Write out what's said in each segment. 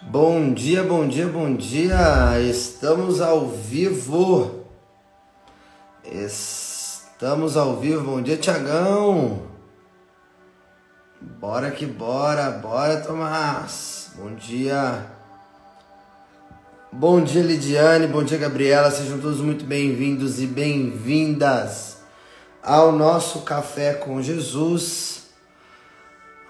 Bom dia, bom dia, bom dia. Estamos ao vivo. Estamos ao vivo. Bom dia, Tiagão. Bora que bora. Bora, Tomás. Bom dia. Bom dia, Lidiane. Bom dia, Gabriela. Sejam todos muito bem-vindos e bem-vindas ao nosso Café com Jesus.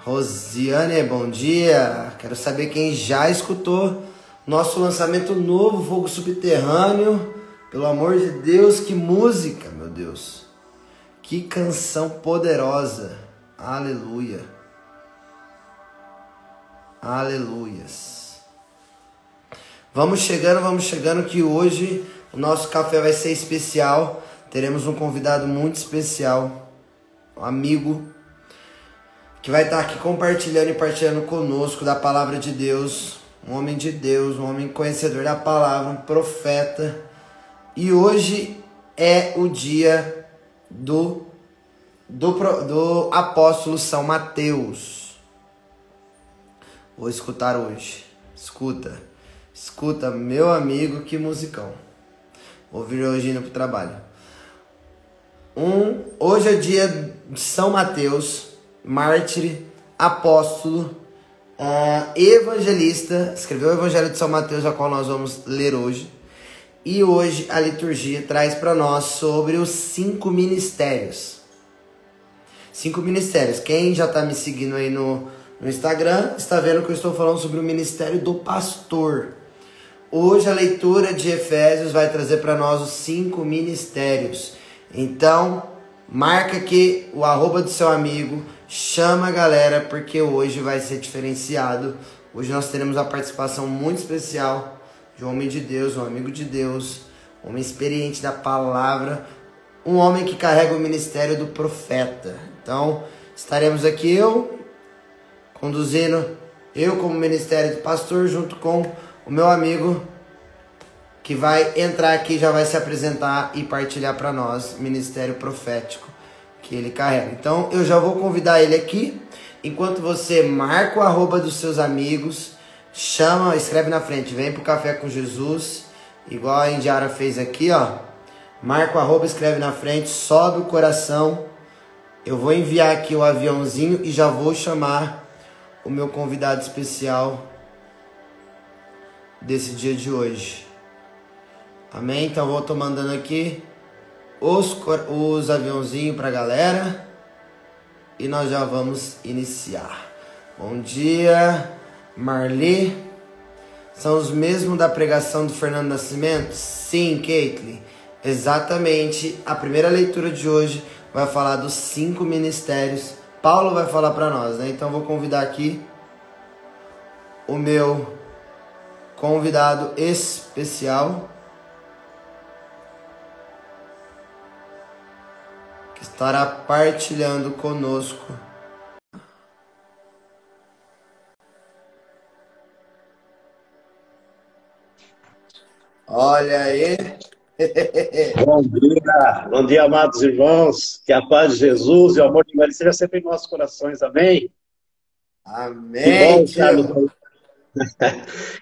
Rosiane, bom dia. Quero saber quem já escutou nosso lançamento novo, Fogo Subterrâneo. Pelo amor de Deus, que música, meu Deus. Que canção poderosa. Aleluia. Aleluias. Vamos chegando que hoje o nosso café vai ser especial. Teremos um convidado muito especial, um amigo que vai estar aqui compartilhando e partilhando conosco da palavra de Deus, um homem de Deus, um homem conhecedor da palavra, um profeta. E hoje é o dia do apóstolo São Mateus. Vou escutar hoje. Escuta, meu amigo, que musicão. Vou vir hoje indo pro trabalho. Hoje é dia de São Mateus, mártir, apóstolo, evangelista. Escreveu o Evangelho de São Mateus, a qual nós vamos ler hoje. E hoje a liturgia traz para nós sobre os 5 ministérios. 5 ministérios. Quem já está me seguindo aí no Instagram está vendo que eu estou falando sobre o ministério do pastor. Hoje a leitura de Efésios vai trazer para nós os 5 ministérios. Então, marca aqui o @ do seu amigo, chama a galera, porque hoje vai ser diferenciado. Hoje nós teremos a participação muito especial de um homem de Deus, um amigo de Deus, um homem experiente da palavra, um homem que carrega o ministério do profeta. Então, estaremos aqui conduzindo, eu como ministério do pastor, junto com o meu amigo, que vai entrar aqui, já vai se apresentar e partilhar para nós o ministério profético que ele carrega. Então eu já vou convidar ele aqui, enquanto você marca o @ dos seus amigos, chama, escreve na frente, vem pro Café com Jesus, igual a Indiara fez aqui, ó. Marca o @, escreve na frente, sobe o coração. Eu vou enviar aqui o aviãozinho e já vou chamar o meu convidado especial desse dia de hoje. Amém? Então eu tô mandando aqui os aviãozinhos pra galera e nós já vamos iniciar. Bom dia, Marli. São os mesmos da pregação do Fernando Nascimento? Sim, Caitlin. Exatamente. A primeira leitura de hoje vai falar dos 5 ministérios. Paulo vai falar para nós, né? Então eu vou convidar aqui o meu convidado especial, que estará partilhando conosco olha aí. Bom dia, amados irmãos, que a paz de Jesus e o amor de Maria seja sempre em nossos corações, amém? Amém, tio.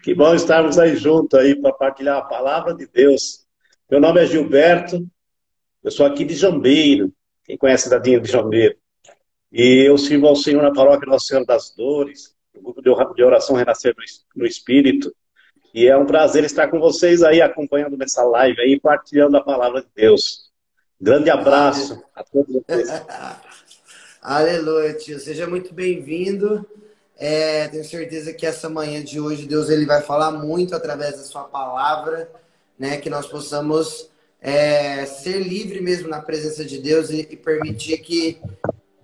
Que bom estarmos aí juntos aí para partilhar a palavra de Deus. Meu nome é Gilberto, eu sou aqui de Jambeiro, quem conhece a cidadinha de Jambeiro, e eu sirvo ao Senhor na paróquia Nossa Senhora das Dores, no grupo de oração Renascer no Espírito. E é um prazer estar com vocês aí, acompanhando nessa live aí, partilhando a palavra de Deus. Grande abraço a todos vocês. Aleluia, tio. Seja muito bem-vindo. Tenho certeza que essa manhã de hoje, Deus ele vai falar muito através da sua palavra, né? Que nós possamos ser livre mesmo na presença de Deus e permitir que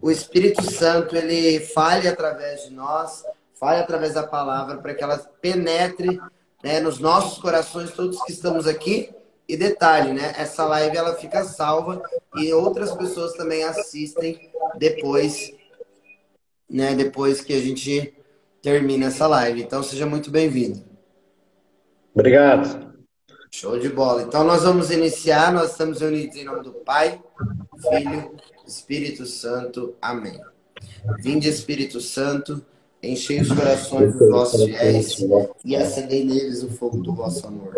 o Espírito Santo ele fale através de nós, fale através da palavra, para que ela penetre, né, nos nossos corações, todos que estamos aqui. E detalhe, né? Essa live ela fica salva e outras pessoas também assistem depois, né? Depois que a gente termina essa live. Então seja muito bem-vindo. Obrigado. Show de bola. Então nós vamos iniciar. Nós estamos reunidos em nome do Pai, Filho, Espírito Santo. Amém. Vinde, Espírito Santo, Enchei os corações dos vossos fiéis e acendei neles o fogo do vosso amor.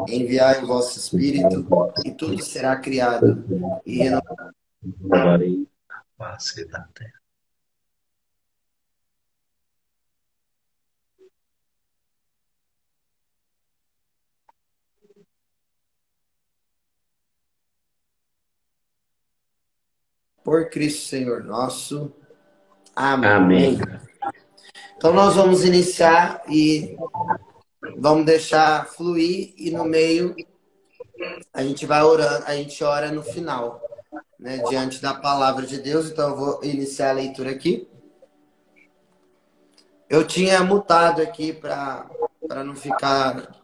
Enviai o vosso Espírito e tudo será criado e Renovarei a face da terra. por Cristo Senhor nosso. Amém. Amém. Então nós vamos iniciar e vamos deixar fluir e no meio a gente vai orando, a gente ora no final, né, diante da palavra de Deus. Então eu vou iniciar a leitura aqui. Eu tinha mutado aqui para não ficar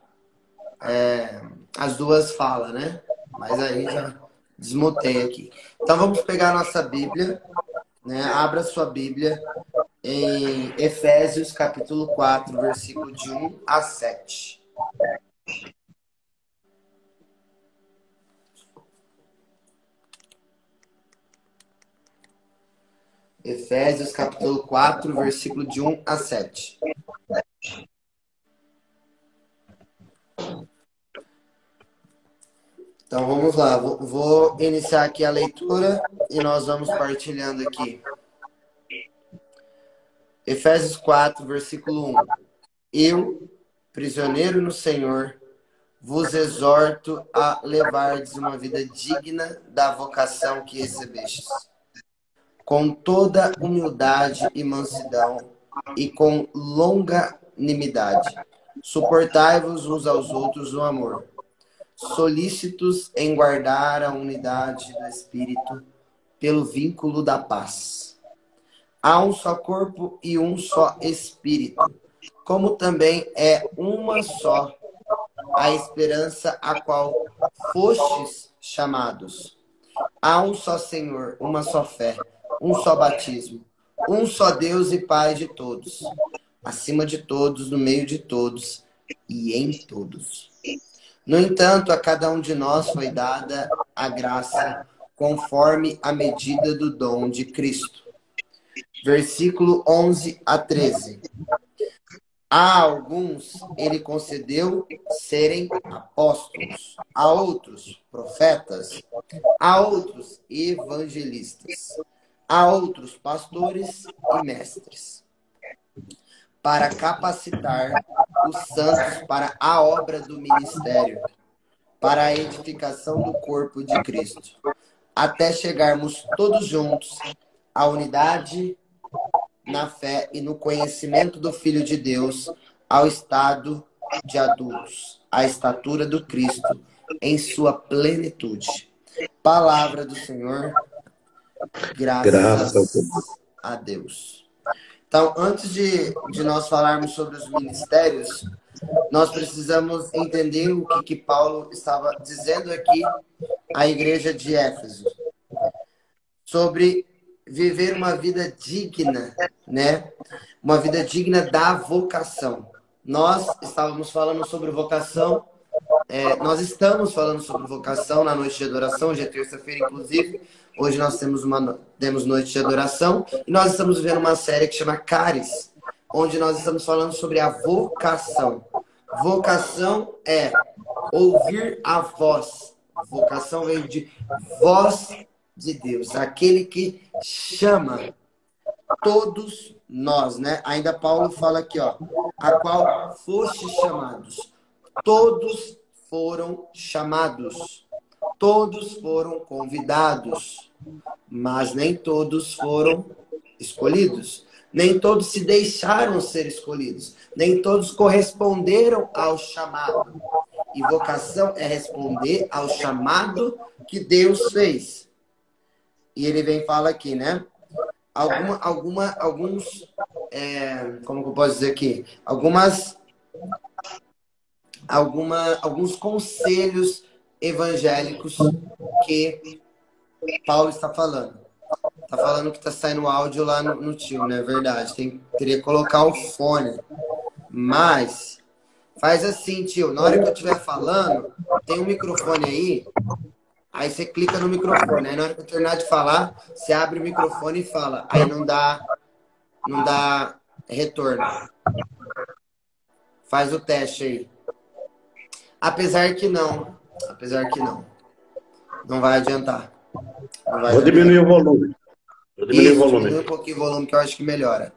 as duas falas, né? Mas aí já desmutei aqui. Então vamos pegar a nossa Bíblia, né? Abra sua Bíblia em Efésios capítulo 4, versículo de 1 a 7. Efésios capítulo 4, versículo de 1 a 7. Então vamos lá, vou iniciar aqui a leitura e nós vamos partilhando aqui. Efésios 4, versículo 1. Eu, prisioneiro no Senhor, vos exorto a levardes uma vida digna da vocação que recebestes, com toda humildade e mansidão e com longanimidade. Suportai-vos uns aos outros no amor, solícitos em guardar a unidade do Espírito pelo vínculo da paz. Há um só corpo e um só Espírito, como também é uma só a esperança a qual fostes chamados. Há um só Senhor, uma só fé, um só batismo, um só Deus e Pai de todos, acima de todos, no meio de todos e em todos. No entanto, a cada um de nós foi dada a graça conforme a medida do dom de Cristo. Versículo 11 a 13. A alguns ele concedeu serem apóstolos, a outros profetas, a outros evangelistas, a outros pastores e mestres, para capacitar os santos para a obra do ministério, para a edificação do corpo de Cristo, até chegarmos todos juntos à unidade na fé e no conhecimento do Filho de Deus, ao estado de adultos, à estatura do Cristo, em sua plenitude. Palavra do Senhor, graças a Deus. Então, antes de nós falarmos sobre os ministérios, nós precisamos entender o que Paulo estava dizendo aqui à igreja de Éfeso, sobre viver uma vida digna, né? Uma vida digna da vocação. Nós estávamos falando sobre vocação, nós estamos falando sobre vocação na noite de adoração, hoje é terça-feira, inclusive. Hoje nós temos noite de adoração e nós estamos vivendo uma série que chama Caris, onde nós estamos falando sobre a vocação. Vocação é ouvir a voz. Vocação vem de voz de Deus, aquele que chama todos nós, né? Ainda Paulo fala aqui, ó, a qual fostes chamados. Todos foram chamados. Todos foram convidados, mas nem todos foram escolhidos. Nem todos se deixaram ser escolhidos. Nem todos corresponderam ao chamado. E vocação é responder ao chamado que Deus fez. E ele vem e fala aqui, né? Alguns, como que eu posso dizer aqui? Alguns conselhos evangélicos que Paulo está falando. Está falando que está saindo áudio lá no tio, não é verdade? Teria que colocar o fone. Mas, faz assim, tio. Na hora que eu estiver falando, tem um microfone aí. Aí você clica no microfone. Aí na hora que eu terminar de falar, você abre o microfone e fala. Aí não dá retorno. Faz o teste aí. Apesar que não. Não vai adiantar. Vou diminuir o volume. Diminui um pouquinho o volume que eu acho que melhora.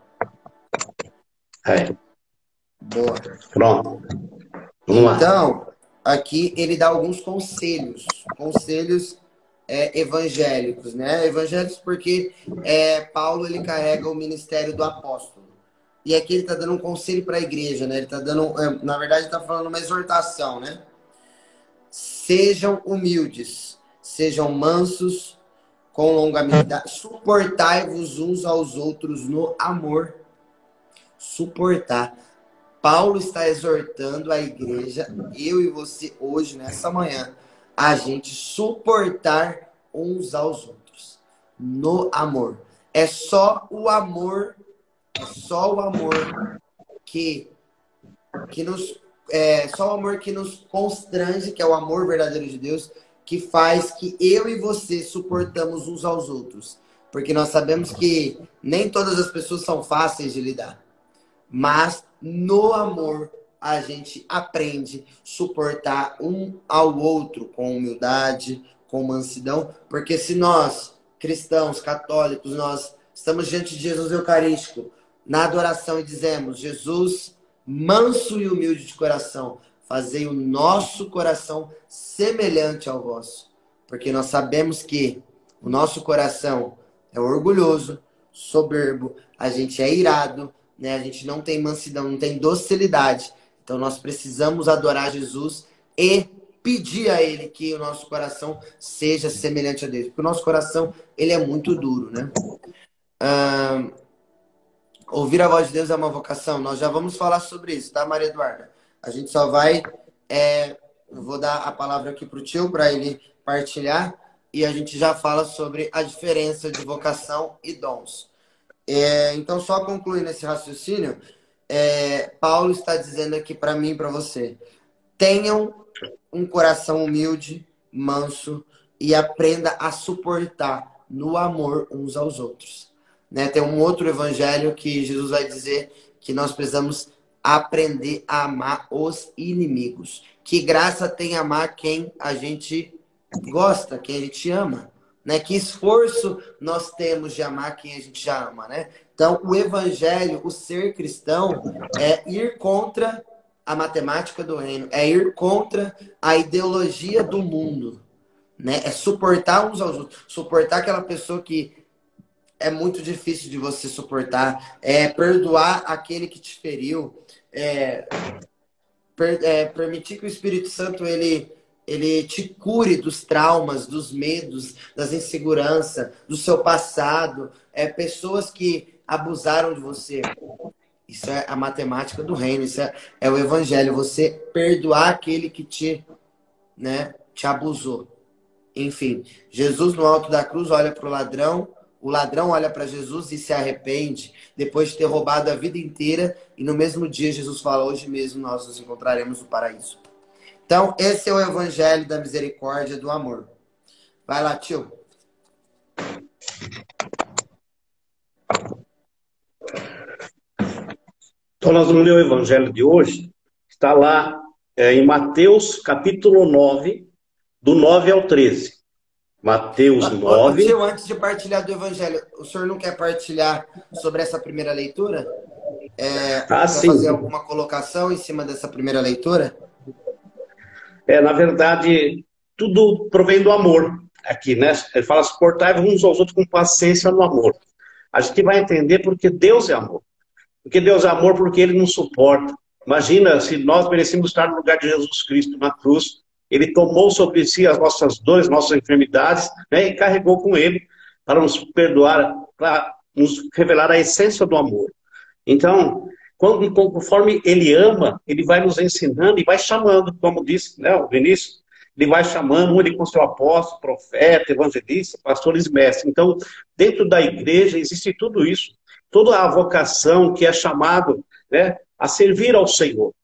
Boa. Pronto. Vamos lá. Então, aqui ele dá alguns conselhos. Conselhos evangélicos, né? Evangélicos porque Paulo, ele carrega o ministério do apóstolo. E aqui ele está dando um conselho para a igreja, né? Ele está dando, na verdade, está falando uma exortação, né? Sejam humildes, sejam mansos, com longanimidade, suportai-vos uns aos outros no amor. Suportar. Paulo está exortando a igreja, eu e você hoje, nessa manhã, a gente suportar uns aos outros no amor. É só o amor que nos constrange, que é o amor verdadeiro de Deus, que faz que eu e você suportamos uns aos outros. Porque nós sabemos que nem todas as pessoas são fáceis de lidar. Mas no amor a gente aprende a suportar um ao outro com humildade, com mansidão. Porque se nós, cristãos, católicos, nós estamos diante de Jesus Eucarístico, na adoração e dizemos, Jesus, manso e humilde de coração, fazei o nosso coração semelhante ao vosso. Porque nós sabemos que o nosso coração é orgulhoso, soberbo, a gente é irado, né? A gente não tem mansidão, não tem docilidade. Então nós precisamos adorar Jesus e pedir a Ele que o nosso coração seja semelhante a Deus. Porque o nosso coração, ele é muito duro, né? Ouvir a voz de Deus é uma vocação. Nós já vamos falar sobre isso, tá, Maria Eduarda? A gente só vai... eu vou dar a palavra aqui para o tio, para ele partilhar. E a gente já fala sobre a diferença de vocação e dons. Então, só concluindo esse raciocínio, Paulo está dizendo aqui para mim e para você. Tenham um coração humilde, manso, e aprenda a suportar no amor uns aos outros. Né? Tem um outro evangelho que Jesus vai dizer que nós precisamos aprender a amar os inimigos. Que graça tem amar quem a gente gosta, quem a gente ama. Né? Que esforço nós temos de amar quem a gente já ama. Né? Então, o evangelho, o ser cristão, é ir contra a matemática do reino, é ir contra a ideologia do mundo. Né? É suportar uns aos outros. Suportar aquela pessoa que é muito difícil de você suportar. Perdoar aquele que te feriu. Permitir que o Espírito Santo ele te cure dos traumas, dos medos, das inseguranças, do seu passado. Pessoas que abusaram de você. Isso é a matemática do reino. Isso é o evangelho. Você perdoar aquele que te abusou. Enfim, Jesus no alto da cruz olha para o ladrão olha para Jesus e se arrepende, depois de ter roubado a vida inteira, e no mesmo dia Jesus fala, hoje mesmo nós nos encontraremos no paraíso. Então, esse é o evangelho da misericórdia, do amor. Vai lá, tio. Então, nós vamos ler o evangelho de hoje, está lá em Mateus, capítulo 9, do 9 ao 13. Mateus 9. Tio, antes de partilhar do evangelho, o senhor não quer partilhar sobre essa primeira leitura? Sim. Fazer alguma colocação em cima dessa primeira leitura? Na verdade, tudo provém do amor aqui, né? Ele fala, suportai-vos uns aos outros com paciência no amor. A gente vai entender porque Deus é amor. Porque Deus é amor porque Ele nos suporta. Imagina se nós merecíamos estar no lugar de Jesus Cristo na cruz. Ele tomou sobre si as nossas dores, nossas enfermidades, né, e carregou com Ele para nos perdoar, para nos revelar a essência do amor. Então, conforme Ele ama, Ele vai nos ensinando e vai chamando, como disse, né, o Vinícius, Ele vai chamando, Ele com seu apóstolo, profeta, evangelista, pastores e mestres. Então, dentro da igreja existe tudo isso, toda a vocação que é chamado, né, a servir ao Senhor.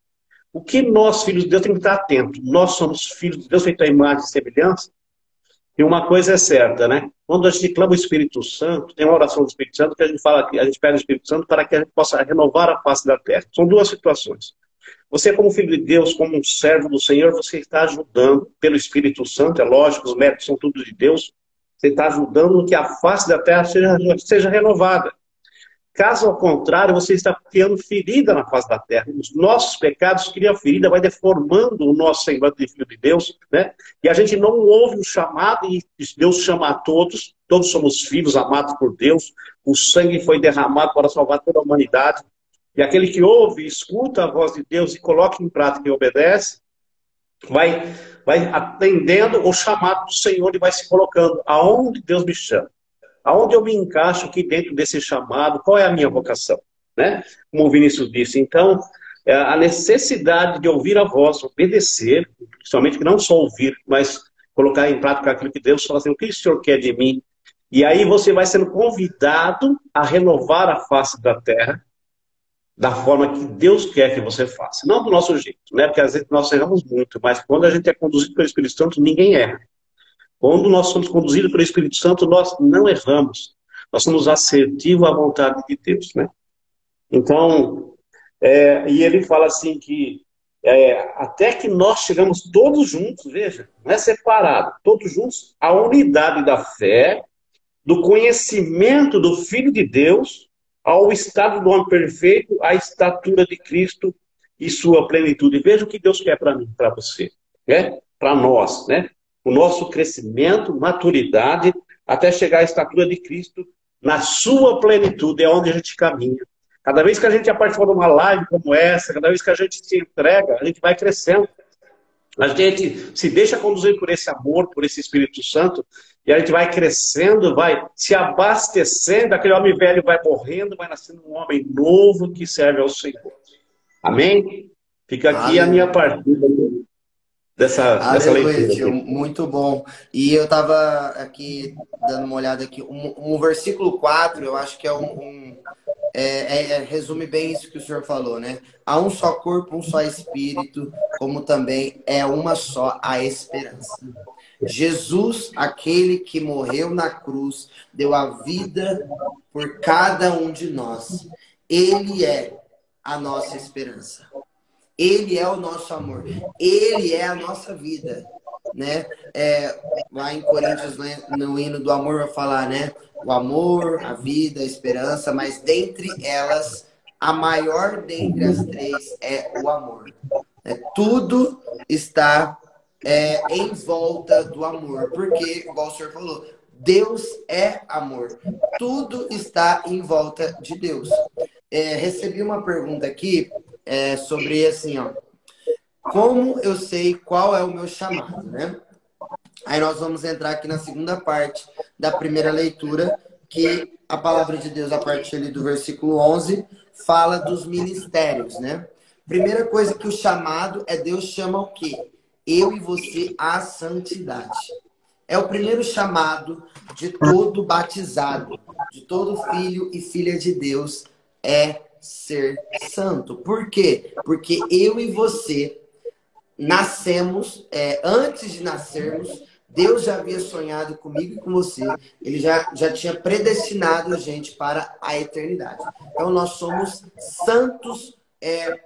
O que nós, filhos de Deus, temos que estar atentos. Nós somos filhos de Deus, feito a imagem e semelhança. E uma coisa é certa, né? Quando a gente clama o Espírito Santo, tem uma oração do Espírito Santo que a gente fala que a gente pede o Espírito Santo para que a gente possa renovar a face da terra. São duas situações. Você, como filho de Deus, como um servo do Senhor, você está ajudando pelo Espírito Santo, é lógico, os méritos são tudo de Deus, você está ajudando que a face da terra seja renovada. Caso ao contrário, você está criando ferida na face da terra. Os nossos pecados criam ferida, vai deformando o nosso semblante de filho de Deus, né? E a gente não ouve o chamado, e Deus chama a todos, todos somos filhos amados por Deus, o sangue foi derramado para salvar toda a humanidade. E aquele que ouve, escuta a voz de Deus e coloca em prática e obedece, vai atendendo o chamado do Senhor e vai se colocando aonde Deus me chama. Aonde eu me encaixo aqui dentro desse chamado, qual é a minha vocação, né? Como o Vinícius disse, então, a necessidade de ouvir a voz, obedecer, principalmente que não só ouvir, mas colocar em prática aquilo que Deus fala assim, o que o Senhor quer de mim? E aí você vai sendo convidado a renovar a face da terra, da forma que Deus quer que você faça. Não do nosso jeito, né? Porque às vezes nós erramos muito, mas quando a gente é conduzido pelo Espírito Santo, ninguém erra. Quando nós somos conduzidos pelo Espírito Santo, nós não erramos. Nós somos assertivos à vontade de Deus, né? Então, e ele fala assim que até que nós chegamos todos juntos, veja, não é separado, todos juntos, à unidade da fé, do conhecimento do Filho de Deus, ao estado do homem perfeito, à estatura de Cristo e sua plenitude. Veja o que Deus quer para mim, para você, né? Para nós, né? O nosso crescimento, maturidade, até chegar à estatura de Cristo, na sua plenitude, é onde a gente caminha. Cada vez que a gente participa de uma live como essa, cada vez que a gente se entrega, a gente vai crescendo. A gente se deixa conduzir por esse amor, por esse Espírito Santo, e a gente vai crescendo, vai se abastecendo, aquele homem velho vai morrendo, vai nascendo um homem novo que serve ao Senhor. Amém? Fica aqui a minha partida dessa leitura. Tio, muito bom. E eu estava aqui dando uma olhada aqui, um versículo 4, eu acho que resume bem isso que o senhor falou, né? Há um só corpo, um só espírito, como também é uma só a esperança. Jesus, aquele que morreu na cruz, deu a vida por cada um de nós. Ele é a nossa esperança. Ele é o nosso amor. Ele é a nossa vida, né? Lá em Coríntios, no hino do amor, vai falar, né? O amor, a vida, a esperança, mas dentre elas, a maior dentre as três é o amor. Tudo está em volta do amor, porque, igual o senhor falou, Deus é amor. Tudo está em volta de Deus. Recebi uma pergunta aqui sobre assim, ó, como eu sei qual é o meu chamado, né? Aí nós vamos entrar aqui na segunda parte da primeira leitura, que a palavra de Deus, a partir ali do versículo 11, fala dos ministérios, né? Primeira coisa que o chamado Deus chama o quê? Eu e você à santidade. É o primeiro chamado de todo batizado, de todo filho e filha de Deus, ser santo. Por quê? Porque eu e você nascemos, antes de nascermos, Deus já havia sonhado comigo e com você. Ele já tinha predestinado a gente para a eternidade. Então nós somos santos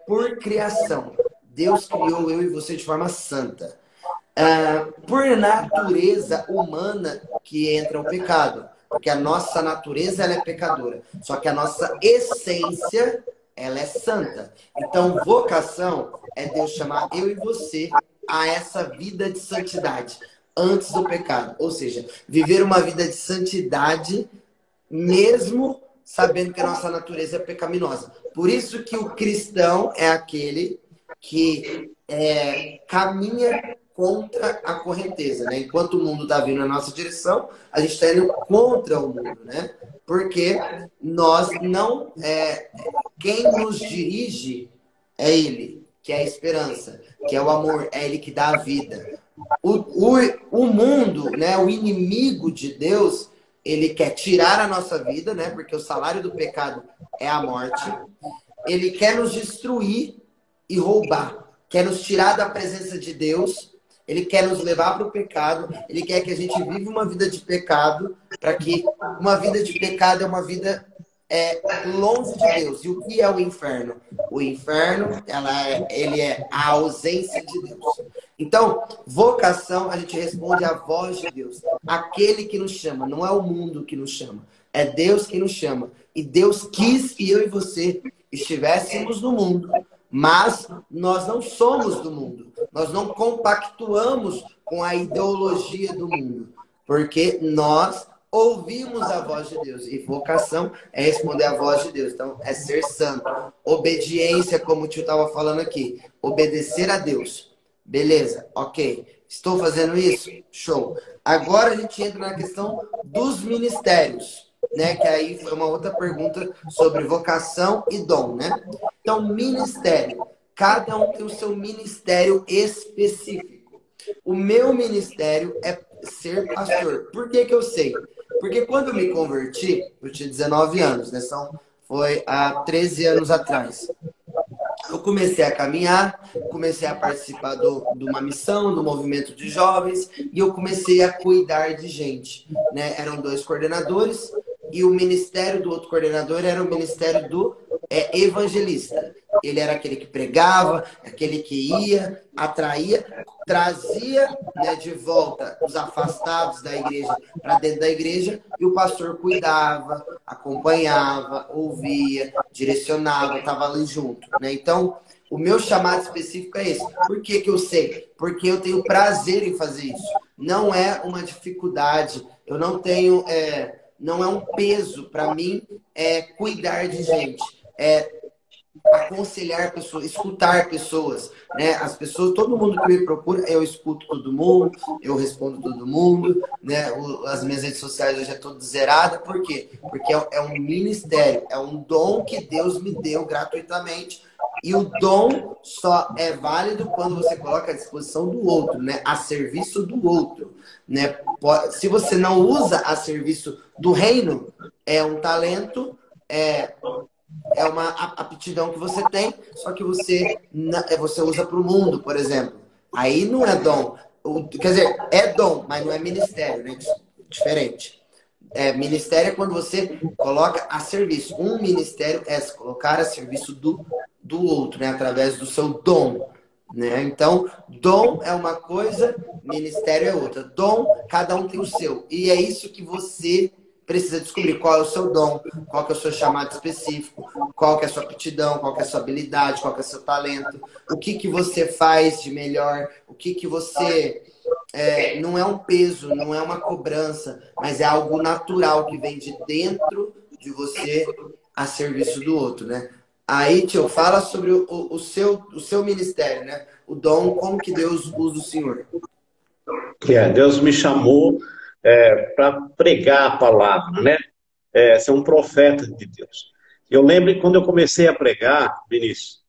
por criação. Deus criou eu e você de forma santa. Por natureza humana que entra o pecado. Porque a nossa natureza ela é pecadora. Só que a nossa essência ela é santa. Então, vocação é Deus chamar eu e você a essa vida de santidade antes do pecado. Ou seja, viver uma vida de santidade mesmo sabendo que a nossa natureza é pecaminosa. Por isso que o cristão é aquele que caminha contra a correnteza, né? Enquanto o mundo está vindo na nossa direção, a gente está indo contra o mundo, né? Porque nós não... quem nos dirige é Ele, que é a esperança, que é o amor, é Ele que dá a vida. O mundo, né? O inimigo de Deus, ele quer tirar a nossa vida, né? Porque o salário do pecado é a morte. Ele quer nos destruir e roubar. Quer nos tirar da presença de Deus Ele quer nos levar para o pecado, ele quer que a gente viva uma vida de pecado, para que uma vida de pecado é uma vida longe de Deus. E o que é o inferno? O inferno, ele é a ausência de Deus. Então, vocação, a gente responde à voz de Deus. Aquele que nos chama, não é o mundo que nos chama, é Deus que nos chama. E Deus quis que eu e você estivéssemos no mundo, mas nós não somos do mundo. Nós não compactuamos com a ideologia do mundo, porque nós ouvimos a voz de Deus. E vocação é responder à voz de Deus. Então, é ser santo. Obediência, como o tio estava falando aqui. Obedecer a Deus. Beleza, ok. Estou fazendo isso? Show. Agora a gente entra na questão dos ministérios, né? Que aí foi uma outra pergunta sobre vocação e dom, né? Então, ministério. Cada um tem o seu ministério específico. O meu ministério é ser pastor. Por que que eu sei? Porque quando eu me converti, eu tinha 19 anos, né? Foi há 13 anos atrás. Eu comecei a caminhar, comecei a participar de uma missão, do movimento de jovens, e eu comecei a cuidar de gente, né? Eram 2 coordenadores, e o ministério do outro coordenador era o ministério do evangelista. Ele era aquele que pregava, aquele que ia, atraía, trazia, né, de volta os afastados da igreja para dentro da igreja, e o pastor cuidava, acompanhava, ouvia, direcionava, estava ali junto, né? Então, o meu chamado específico é esse. Por que que eu sei? Porque eu tenho prazer em fazer isso. Não é uma dificuldade, eu não tenho... não é um peso para mim cuidar de gente, aconselhar pessoas, escutar pessoas, né? As pessoas, todo mundo que me procura, eu escuto todo mundo, eu respondo todo mundo, né? As minhas redes sociais hoje é tudo zerada, por quê? Porque é um ministério, é um dom que Deus me deu gratuitamente, e o dom só é válido quando você coloca à disposição do outro, né? A serviço do outro, né? Se você não usa a serviço do reino, é um talento, é uma aptidão que você tem, só que você usa para o mundo, por exemplo. Aí não é dom. Quer dizer, é dom, mas não é ministério, né? Diferente. Ministério é quando você coloca a serviço. Um ministério é se colocar a serviço do outro, né? Através do seu dom. Né? Então, dom é uma coisa, ministério é outra. Dom, cada um tem o seu. E é isso que você precisa descobrir. Qual é o seu dom, qual que é o seu chamado específico, qual que é a sua aptidão, qual que é a sua habilidade, qual que é o seu talento, o que que você faz de melhor, o que que você... não é um peso, não é uma cobrança, mas é algo natural que vem de dentro de você a serviço do outro, né? Aí, tio, fala sobre o seu ministério, né? O dom, como que Deus usa o senhor? Deus me chamou para pregar a palavra, né? Ser um profeta de Deus. Eu lembro que quando eu comecei a pregar, Vinícius,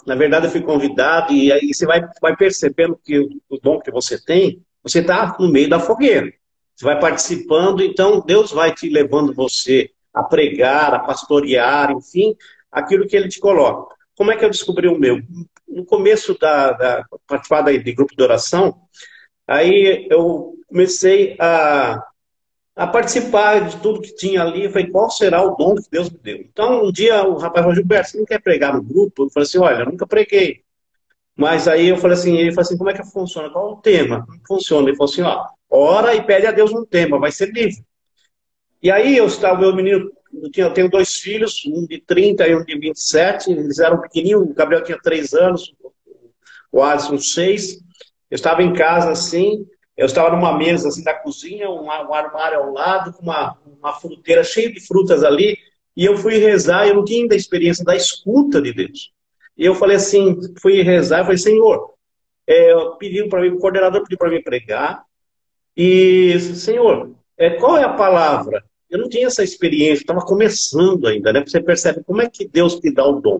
na verdade eu fui convidado, e aí você vai percebendo que o dom que você tem, você está no meio da fogueira. Você vai participando, então Deus vai te levando você a pregar, a pastorear, enfim, aquilo que Ele te coloca. Como é que eu descobri o meu? No começo participar de grupo de oração, aí eu comecei a participar de tudo que tinha ali. Eu falei, qual será o dom que Deus me deu? Então, um dia o rapaz falou, Gilberto, você não quer pregar no grupo? Eu falei assim, olha, eu nunca preguei. Mas aí eu falei assim, ele falou assim, como é que funciona? Qual é o tema? Como funciona? Ele falou assim, ó, ora e pede a Deus um tema, vai ser livre. E aí meu menino, eu tenho 2 filhos, um de 30 e um de 27, eles eram pequenininhos, o Gabriel tinha 3 anos, o Alisson 6. Eu estava em casa assim, eu estava numa mesa assim da cozinha, um armário ao lado, com uma fruteira cheia de frutas ali, e eu fui rezar, eu não tinha ainda a experiência da escuta de Deus. E eu falei assim, fui rezar, eu falei, Senhor, o coordenador pediu para mim pregar, e, Senhor, qual é a palavra? Eu não tinha essa experiência, estava começando ainda, né? Você percebe como é que Deus te dá o dom.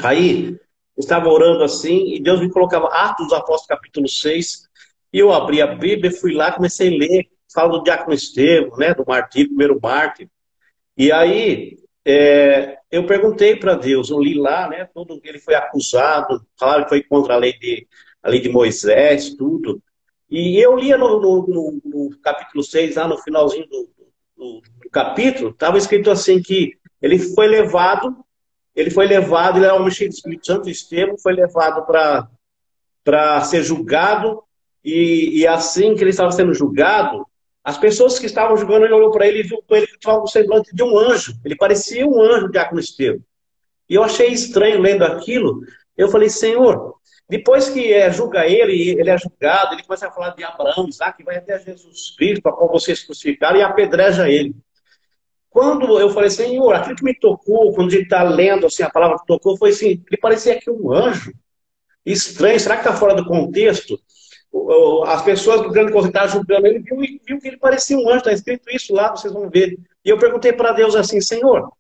Aí, eu estava orando assim, e Deus me colocava Atos dos Apóstolos, capítulo 6, e eu abri a Bíblia, fui lá, comecei a ler, fala do diácono Estevão, né? Do martírio, primeiro mártir. E aí, eu perguntei para Deus, eu li lá, né? Ele foi acusado, falaram que foi contra a lei a lei de Moisés, tudo. E eu lia no capítulo 6, lá no finalzinho do capítulo, estava escrito assim que ele era um homem cheio de Espírito Santo, Estevão, foi levado para ser julgado, e assim que ele estava sendo julgado, as pessoas que estavam julgando, ele olhou para ele e viu com ele que tinha o semblante de um anjo. Ele parecia um anjo, o diácono Estevão. E eu achei estranho lendo aquilo. Eu falei, Senhor, depois que julga ele é julgado, ele começa a falar de Abraão, Isaac, vai até Jesus Cristo, a qual vocês crucificaram, e apedreja ele. Quando eu falei, Senhor, aquilo que me tocou, quando a gente está lendo assim, a palavra que tocou, foi assim, ele parecia que um anjo. Estranho, será que está fora do contexto? As pessoas do grande conselho estavam julgando ele, viu que ele parecia um anjo, está escrito isso lá, vocês vão ver. E eu perguntei para Deus assim, Senhor,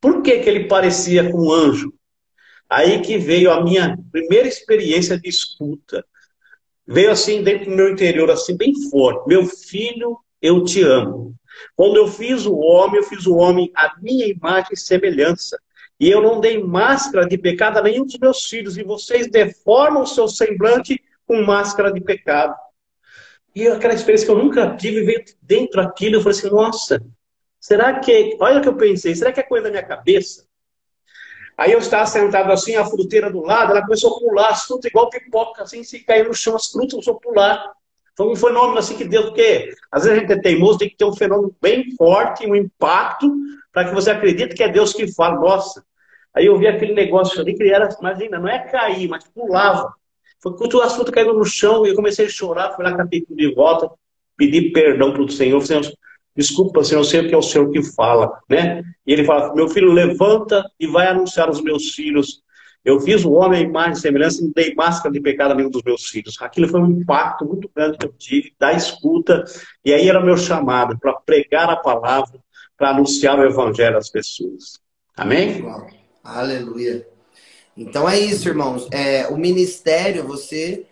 por que ele parecia com um anjo? Aí que veio a minha primeira experiência de escuta. Veio assim dentro do meu interior, assim bem forte. Meu filho, eu te amo. Quando eu fiz o homem à minha imagem e semelhança. E eu não dei máscara de pecado a nenhum dos meus filhos. E vocês deformam o seu semblante com máscara de pecado. E aquela experiência que eu nunca tive, veio dentro daquilo. Eu falei assim, nossa, será que... Olha o que eu pensei, será que é coisa da minha cabeça? Aí eu estava sentado assim, a fruteira do lado, ela começou a pular, as frutas igual pipoca, assim, se caiu no chão, as frutas começou a pular. Foi um fenômeno assim que Deus, porque às vezes a gente é teimoso, tem que ter um fenômeno bem forte, um impacto, para que você acredite que é Deus que fala. Nossa, aí eu vi aquele negócio ali, que era, imagina, não é cair, mas pulava. Foi quando as frutas caíram no chão, e eu comecei a chorar, fui lá, catei tudo de volta, pedi perdão para o Senhor, Senhor, desculpa, Senhor, eu sei que é o Senhor que fala, né? E ele fala, meu filho, levanta e vai anunciar aos meus filhos. Eu fiz o homem à imagem e semelhança e não dei máscara de pecado a nenhum dos meus filhos. Aquilo foi um impacto muito grande que eu tive, da escuta. E aí era meu chamado para pregar a palavra, para anunciar o evangelho às pessoas. Amém? Uau. Aleluia. Então é isso, irmãos. O ministério, você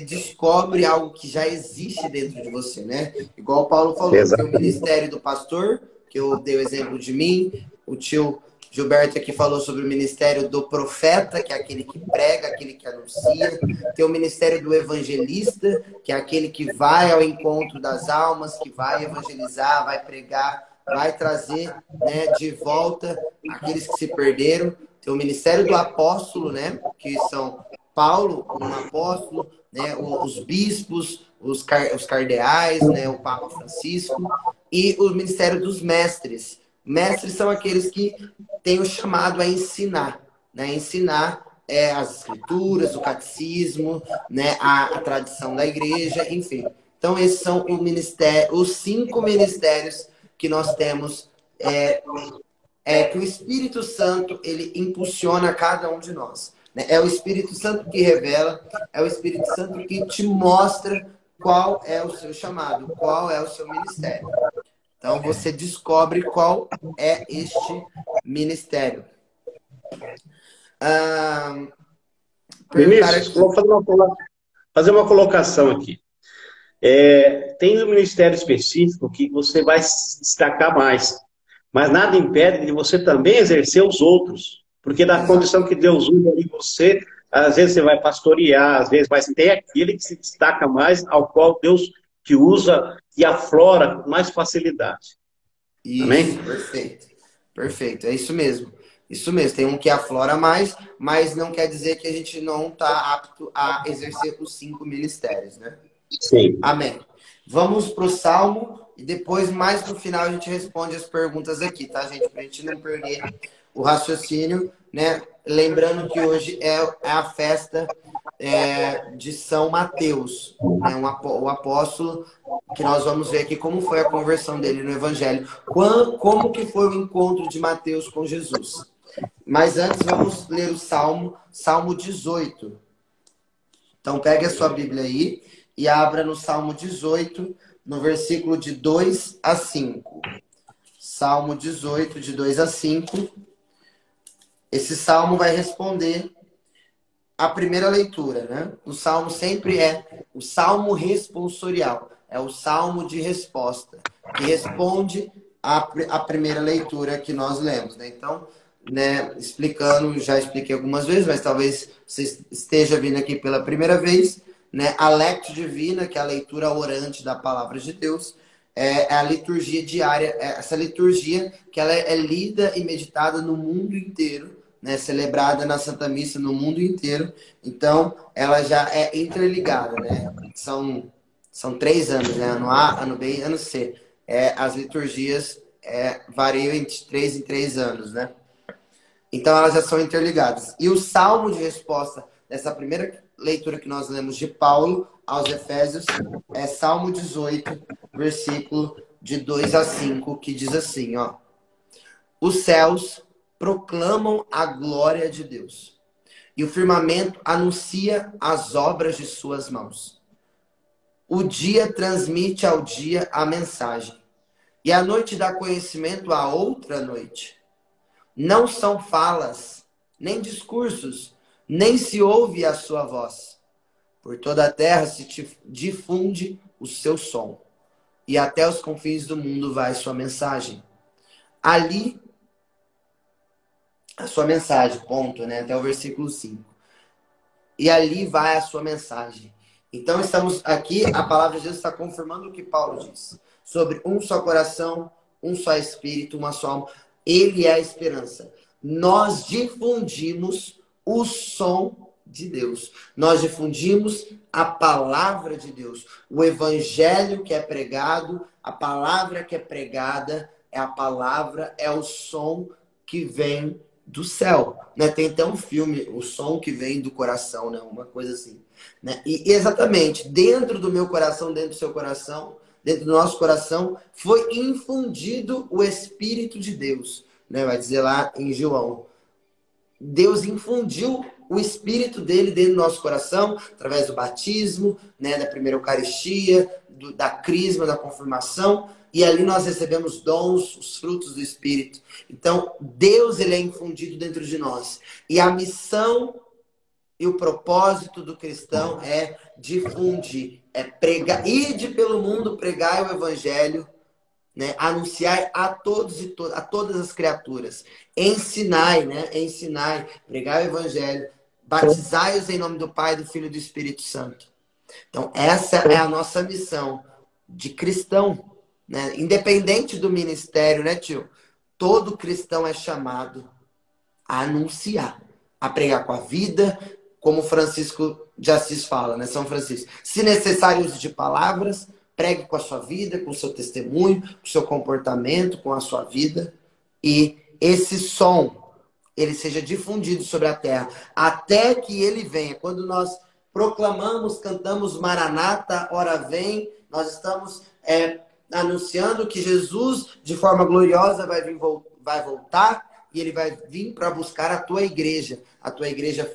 descobre algo que já existe dentro de você, né? Igual o Paulo falou, tem o ministério do pastor, que eu dei o exemplo de mim, o tio Gilberto aqui falou sobre o ministério do profeta, que é aquele que prega, aquele que anuncia, tem o ministério do evangelista, que é aquele que vai ao encontro das almas, que vai evangelizar, vai pregar, vai trazer, né, de volta aqueles que se perderam. Tem o ministério do apóstolo, né, que são Paulo, um apóstolo, né, os bispos, os cardeais, né, o Papa Francisco, e o ministério dos mestres. Mestres são aqueles que têm o chamado a ensinar, né, ensinar as escrituras, o catecismo, né, a tradição da igreja, enfim. Então esses são os 5 ministérios que nós temos, que o Espírito Santo ele impulsiona cada um de nós. É o Espírito Santo que revela, é o Espírito Santo que te mostra qual é o seu chamado, qual é o seu ministério. Então você descobre qual é este ministério. Vinícius, vou fazer uma colocação aqui. Tem um ministério específico que você vai se destacar mais, mas nada impede de você também exercer os outros. Porque da condição que Deus usa em você, às vezes você vai pastorear, às vezes tem aquele que se destaca mais, ao qual Deus te usa e aflora com mais facilidade. Isso, amém? Perfeito. Perfeito, é isso mesmo. Isso mesmo, tem um que aflora mais, mas não quer dizer que a gente não está apto a exercer os 5 ministérios, né? Sim. Amém. Vamos para o Salmo e depois, mais no final, a gente responde as perguntas aqui, tá, gente? Para a gente não perder o raciocínio, né? Lembrando que hoje é a festa de São Mateus, né? O apóstolo, que nós vamos ver aqui como foi a conversão dele no Evangelho. Como que foi o encontro de Mateus com Jesus. Mas antes, vamos ler o Salmo 18. Então, pegue a sua Bíblia aí e abra no Salmo 18, no versículo de 2 a 5. Salmo 18, de 2 a 5. Esse salmo vai responder a primeira leitura, né? O salmo sempre é o salmo responsorial. É o salmo de resposta, que responde à primeira leitura que nós lemos, né? Então, né, explicando, já expliquei algumas vezes, mas talvez você esteja vindo aqui pela primeira vez, né? A Lectio Divina, que é a leitura orante da palavra de Deus, é a liturgia diária, essa liturgia que ela é lida e meditada no mundo inteiro, né? Celebrada na Santa Missa no mundo inteiro. Então, ela já é interligada, né? São 3 anos, né? Ano A, ano B e ano C. As liturgias variam entre 3 em 3 anos, né? Então elas já são interligadas. E o salmo de resposta dessa primeira leitura que nós lemos de Paulo aos Efésios é Salmo 18, versículo de 2 a 5, que diz assim, ó: Os céus proclamam a glória de Deus, e o firmamento anuncia as obras de suas mãos. O dia transmite ao dia a mensagem, e a noite dá conhecimento à outra noite. Não são falas, nem discursos, nem se ouve a sua voz. Por toda a terra se difunde o seu som, e até os confins do mundo vai sua mensagem. Ali, a sua mensagem, ponto, né? Até o versículo 5. E ali vai a sua mensagem. Então, estamos aqui, a palavra de Deus está confirmando o que Paulo diz. Sobre um só coração, um só espírito, uma só alma. Ele é a esperança. Nós difundimos o som de Deus. Nós difundimos a palavra de Deus. O evangelho que é pregado, a palavra que é pregada, é a palavra, é o som que vem do céu, né? Tem até um filme, O Som que Vem do Coração, né? Uma coisa assim, né? E exatamente, dentro do meu coração, dentro do seu coração, dentro do nosso coração, foi infundido o Espírito de Deus, né? Vai dizer lá em João. Deus infundiu o Espírito dele dentro do nosso coração, através do batismo, né? Da primeira Eucaristia, da crisma, da confirmação. E ali nós recebemos dons, os frutos do Espírito. Então, Deus, ele é infundido dentro de nós. E a missão e o propósito do cristão é difundir, é pregar, ide pelo mundo, pregai o evangelho, né? Anunciai a todos e a todas as criaturas. Ensinai, né? Ensinai, pregai o evangelho, batizai-os em nome do Pai, do Filho e do Espírito Santo. Então, essa é a nossa missão de cristão, né? Independente do ministério, né, tio? Todo cristão é chamado a anunciar, a pregar com a vida, como Francisco de Assis fala, né? São Francisco. Se necessário, use de palavras, pregue com a sua vida, com o seu testemunho, com o seu comportamento, com a sua vida. E esse som, ele seja difundido sobre a terra, até que ele venha. Quando nós proclamamos, cantamos Maranata, ora vem, nós estamos anunciando que Jesus, de forma gloriosa, vai voltar, e ele vai vir para buscar a tua igreja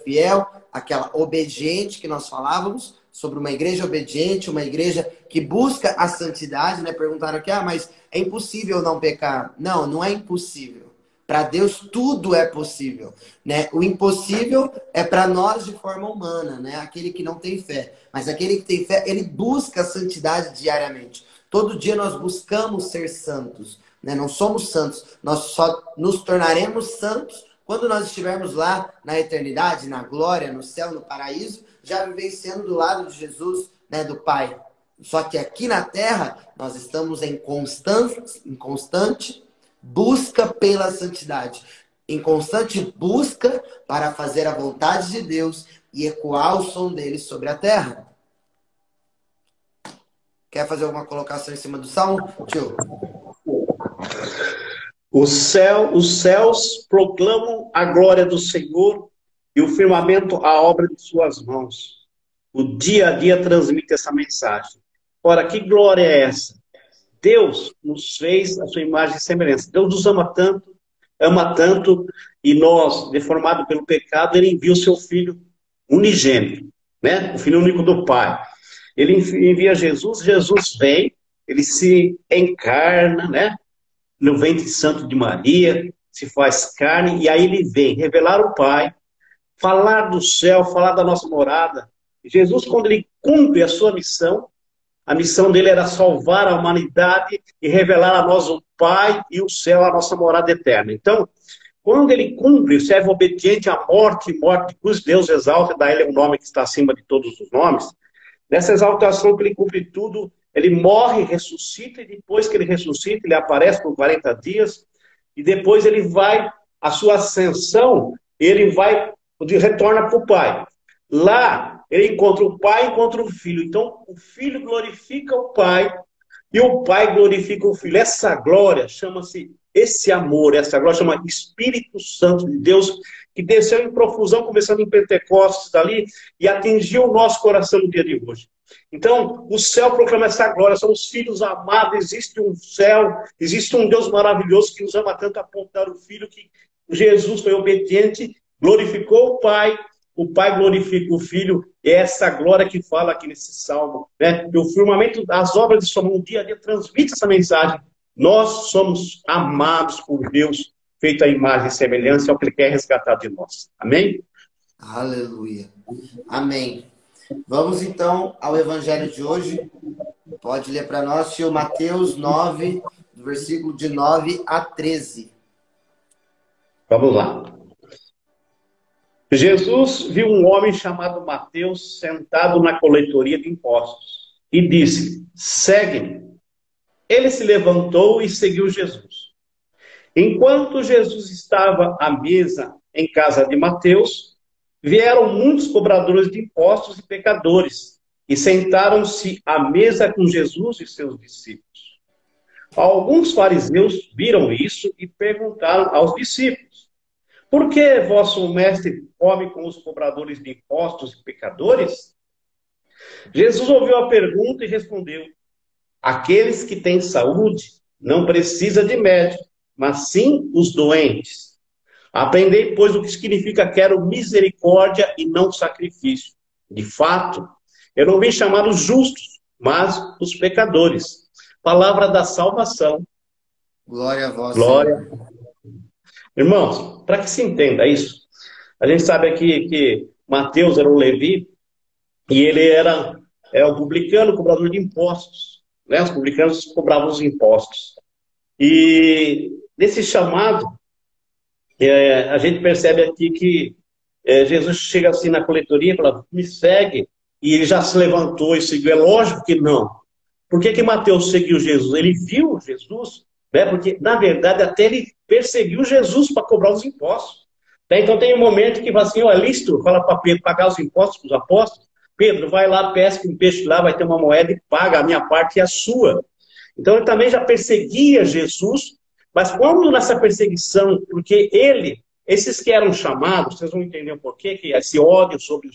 fiel, aquela obediente que nós falávamos, sobre uma igreja obediente, uma igreja que busca a santidade, né? Perguntaram aqui, mas é impossível não pecar. Não, não é impossível. Para Deus tudo é possível, né? O impossível é para nós de forma humana, né? Aquele que não tem fé. Mas aquele que tem fé, ele busca a santidade diariamente. Todo dia nós buscamos ser santos, né? Não somos santos. Nós só nos tornaremos santos quando nós estivermos lá na eternidade, na glória, no céu, no paraíso, já vivenciando do lado de Jesus, né? Do Pai. Só que aqui na terra, nós estamos em constante busca pela santidade, em constante busca para fazer a vontade de Deus e ecoar o som dele sobre a terra. Quer fazer alguma colocação em cima do salmo, tio? Os céus proclamam a glória do Senhor e o firmamento a obra de suas mãos. O dia a dia transmite essa mensagem. Ora, que glória é essa? Deus nos fez a sua imagem e semelhança. Deus nos ama tanto, e nós, deformados pelo pecado, ele envia o seu Filho unigênito, né? O Filho único do Pai. Ele envia Jesus vem, ele se encarna, né? No ventre santo de Maria, se faz carne, e aí ele vem revelar o Pai, falar do céu, falar da nossa morada. Jesus, quando ele cumpre a sua missão, a missão dele era salvar a humanidade e revelar a nós o Pai e o céu, a nossa morada eterna. Então, Quando ele cumpre, o servo obediente à morte, morte de cruz, Deus exalta, dá a ele um nome que está acima de todos os nomes. Nessa exaltação que ele cumpre tudo, ele morre, ressuscita, e depois que ele ressuscita, ele aparece por 40 dias, e depois ele vai, a sua ascensão, ele vai, retorna para o Pai. Lá, ele encontra o Pai, encontra o Filho. Então, o Filho glorifica o Pai, e o Pai glorifica o Filho. Essa glória chama-se, esse amor, essa glória chama Espírito Santo de Deus, que desceu em profusão, começando em Pentecostes dali, e atingiu o nosso coração no dia de hoje. Então, o céu proclama essa glória, são os filhos amados, existe um céu, existe um Deus maravilhoso que nos ama tanto a ponto de dar o Filho, que Jesus foi obediente, glorificou o Pai glorifica o Filho, e é essa glória que fala aqui nesse salmo, né? E o firmamento das obras de sua mão, dia a dia, transmite essa mensagem. Nós somos amados por Deus, feito a imagem e semelhança, é o que Ele quer resgatar de nós. Amém? Aleluia. Amém. Vamos então ao evangelho de hoje. Pode ler para nós, tio, Mateus 9, do versículo de 9 a 13. Vamos lá. Jesus viu um homem chamado Mateus sentado na coletoria de impostos e disse: segue-me. Ele se levantou e seguiu Jesus. Enquanto Jesus estava à mesa em casa de Mateus, vieram muitos cobradores de impostos e pecadores e sentaram-se à mesa com Jesus e seus discípulos. Alguns fariseus viram isso e perguntaram aos discípulos: por que vosso mestre come com os cobradores de impostos e pecadores? Jesus ouviu a pergunta e respondeu: aqueles que têm saúde não precisam de médico, mas sim os doentes. Aprendei, pois, o que significa quero misericórdia e não sacrifício. De fato, eu não vim chamar os justos, mas os pecadores. Palavra da salvação. Glória a vós, Glória. Senhor. Irmãos, para que se entenda isso, a gente sabe aqui que Mateus era um levi e ele era o publicano, cobrador de impostos. Né? Os publicanos cobravam os impostos. E nesse chamado, a gente percebe aqui que Jesus chega assim na coletoria e fala: me segue. E ele já se levantou e seguiu. É lógico que não. Por que que Mateus seguiu Jesus? Ele viu Jesus, né? Porque, na verdade, até ele perseguiu Jesus para cobrar os impostos. Né? Então tem um momento que fala assim: ó, Lístro, fala para Pedro pagar os impostos para os apóstolos. Pedro, vai lá, pesca um peixe lá, vai ter uma moeda e paga a minha parte e a sua. Então ele também já perseguia Jesus, mas quando nessa perseguição, porque esses que eram chamados, vocês vão entender um porquê que esse ódio sobre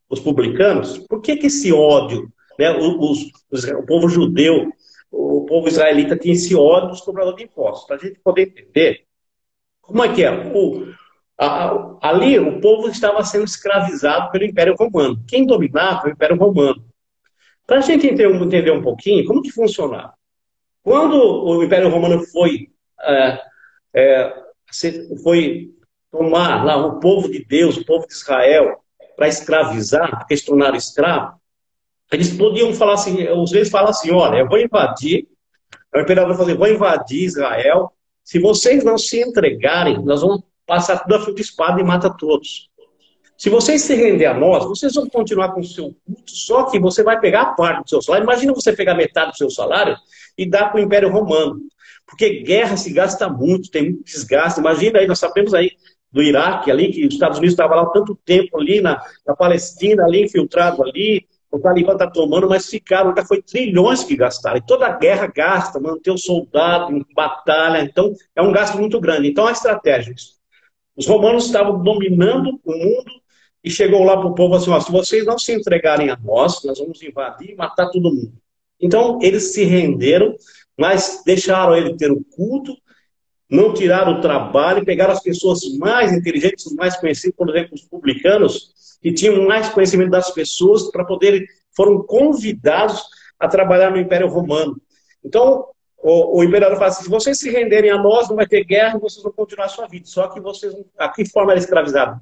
os publicanos, por que que esse ódio, né, o povo judeu, o povo israelita tinha esse ódio dos cobradores de impostos, para a gente poder entender como é que é. Ali o povo estava sendo escravizado pelo Império Romano. Quem dominava o Império Romano. Para a gente entender um pouquinho como que funcionava. Quando o Império Romano foi tomar lá o povo de Deus, o povo de Israel, para escravizar, porque se tornaram escravos, eles podiam falar assim, os reis falam assim: olha, eu vou invadir, o imperador falou: vou invadir Israel, se vocês não se entregarem, nós vamos passar tudo a fio de espada e mata todos. Se vocês se renderem a nós, vocês vão continuar com o seu culto, só que você vai pegar a parte do seu salário. Imagina você pegar metade do seu salário e dar para o Império Romano. Porque guerra se gasta muito, tem muito desgaste. Imagina aí, nós sabemos aí do Iraque, ali, que os Estados Unidos estavam lá há tanto tempo ali, na Palestina, ali, infiltrado ali, o Talibã está tomando, mas ficaram, já foi trilhões que gastaram. E toda a guerra gasta, manter o soldado em batalha, então é um gasto muito grande. Então a estratégia, os romanos estavam dominando o mundo e chegou lá para o povo assim: ó, se vocês não se entregarem a nós, nós vamos invadir e matar todo mundo. Então eles se renderam, mas deixaram ele ter o culto, não tiraram o trabalho, pegaram as pessoas mais inteligentes, mais conhecidas, por exemplo, os publicanos, que tinham mais conhecimento das pessoas, para poder, foram convidados a trabalhar no Império Romano. Então, o imperador fala assim: se vocês se renderem a nós, não vai ter guerra, vocês vão continuar a sua vida. Só que vocês, a que forma era escravizado?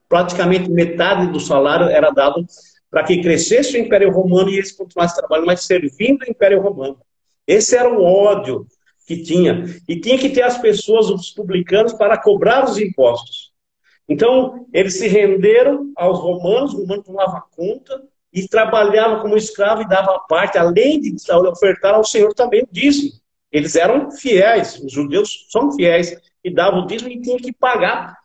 Praticamente metade do salário era dado para que crescesse o Império Romano e eles continuassem trabalhando, mas servindo o Império Romano. Esse era o ódio que tinha. E tinha que ter as pessoas, os publicanos, para cobrar os impostos. Então, eles se renderam aos romanos, o romano tomava conta e trabalhava como escravo e dava parte, além de ofertar ao Senhor também o dízimo. Eles eram fiéis, os judeus são fiéis, e davam o dízimo e tinham que pagar